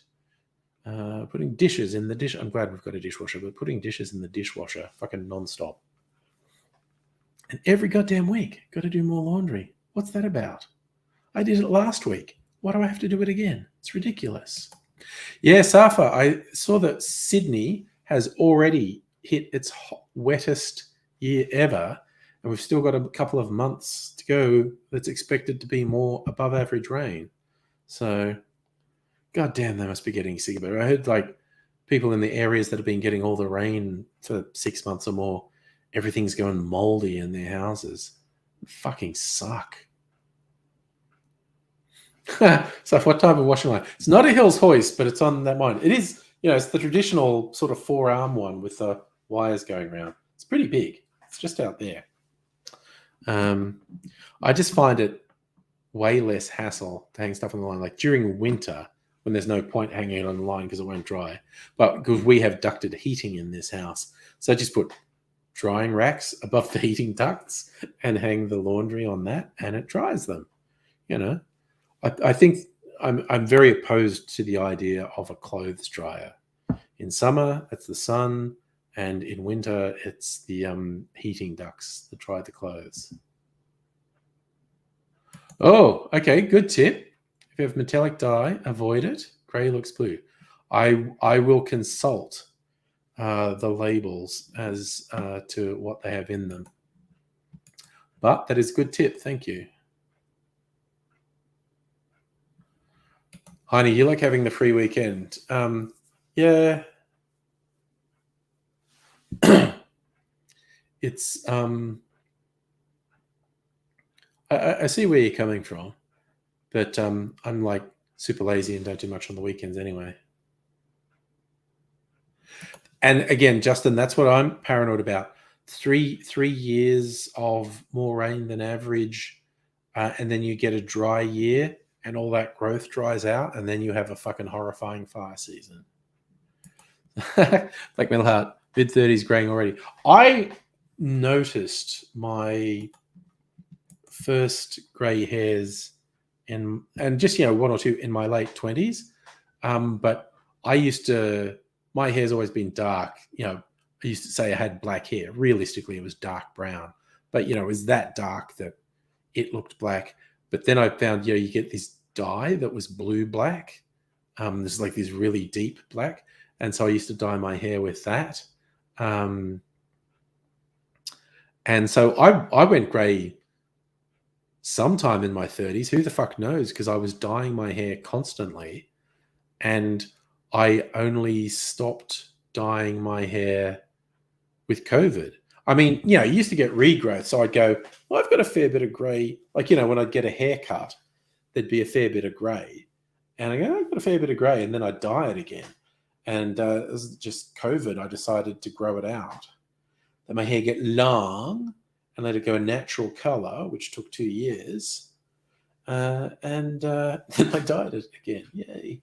Putting dishes in the dish. I'm glad we've got a dishwasher, but putting dishes in the dishwasher, fucking nonstop. And every goddamn week, got to do more laundry. What's that about? I did it last week. Why do I have to do it again? It's ridiculous. Yeah, Safa, I saw that Sydney has already hit its wettest year ever, and we've still got a couple of months to go that's expected to be more above average rain. So, goddamn, they must be getting sick of it. I heard like people in the areas that have been getting all the rain for 6 months or more, everything's going moldy in their houses. Fucking suck. So what type of washing line? It's not a Hills hoist, but it's on that one. It is, it's the traditional sort of 4-arm one with the wires going around. It's pretty big. It's just out there. I just find it way less hassle to hang stuff on the line. Like during winter, when there's no point hanging it on the line because it won't dry. But because we have ducted heating in this house, so I just put drying racks above the heating ducts and hang the laundry on that, and it dries them. I think I'm very opposed to the idea of a clothes dryer. In summer, it's the sun, and in winter, it's the heating ducts that dry the clothes. Oh, okay, good tip. If you have metallic dye, avoid it. Grey looks blue. I will consult the labels as to what they have in them. But that is a good tip. Thank you. Heine, you like having the free weekend? Yeah. It's I see where you're coming from, but I'm like super lazy and don't do much on the weekends anyway. And again, Justin, that's what I'm paranoid about. 3 years of more rain than average, and then you get a dry year, and all that growth dries out, and then you have a fucking horrifying fire season. Black Metal Heart, mid-30s graying already. I noticed my first grey hairs and just 1 or 2 in my late 20s, but my hair's always been dark. I used to say I had black hair. Realistically, it was dark brown, but it was that dark that it looked black. But then I found you get this dye that was blue black. There's like this really deep black, and so I used to dye my hair with that. And so I went grey sometime in my 30s. Who the fuck knows? Because I was dyeing my hair constantly, and I only stopped dyeing my hair with COVID. I mean, you used to get regrowth. So I'd go, well, I've got a fair bit of grey. Like, when I'd get a haircut, there'd be a fair bit of grey. And I go, I've got a fair bit of grey. And then I'd dye it again. And it was just COVID. I decided to grow it out. Let my hair get long and let it go a natural color, which took 2 years. And then I dyed it again. Yay.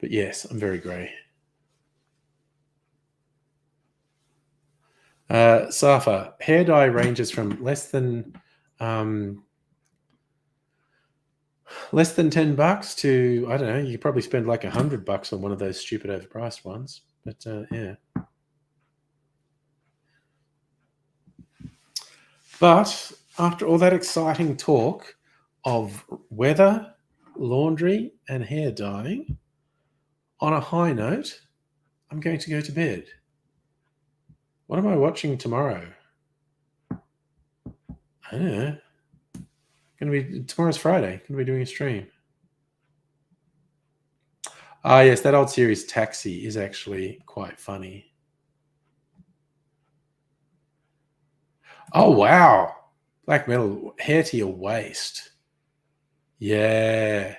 But yes, I'm very grey. Safa, hair dye ranges from less than $10 to, I don't know, you could probably spend like $100 on one of those stupid overpriced ones. But yeah. But after all that exciting talk of weather, laundry, and hair dyeing, on a high note, I'm going to go to bed. What am I watching tomorrow? I don't know. Tomorrow's Friday. Going to be doing a stream. Ah, yes, that old series Taxi is actually quite funny. Oh, wow. Black metal, hair to your waist. Yeah,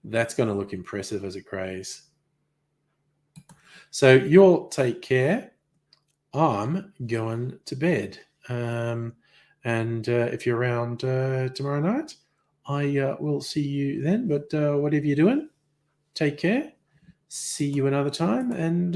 that's going to look impressive as it grays. So you'll take care. I'm going to bed. And if you're around tomorrow night, I will see you then. But whatever you're doing, take care. See you another time. And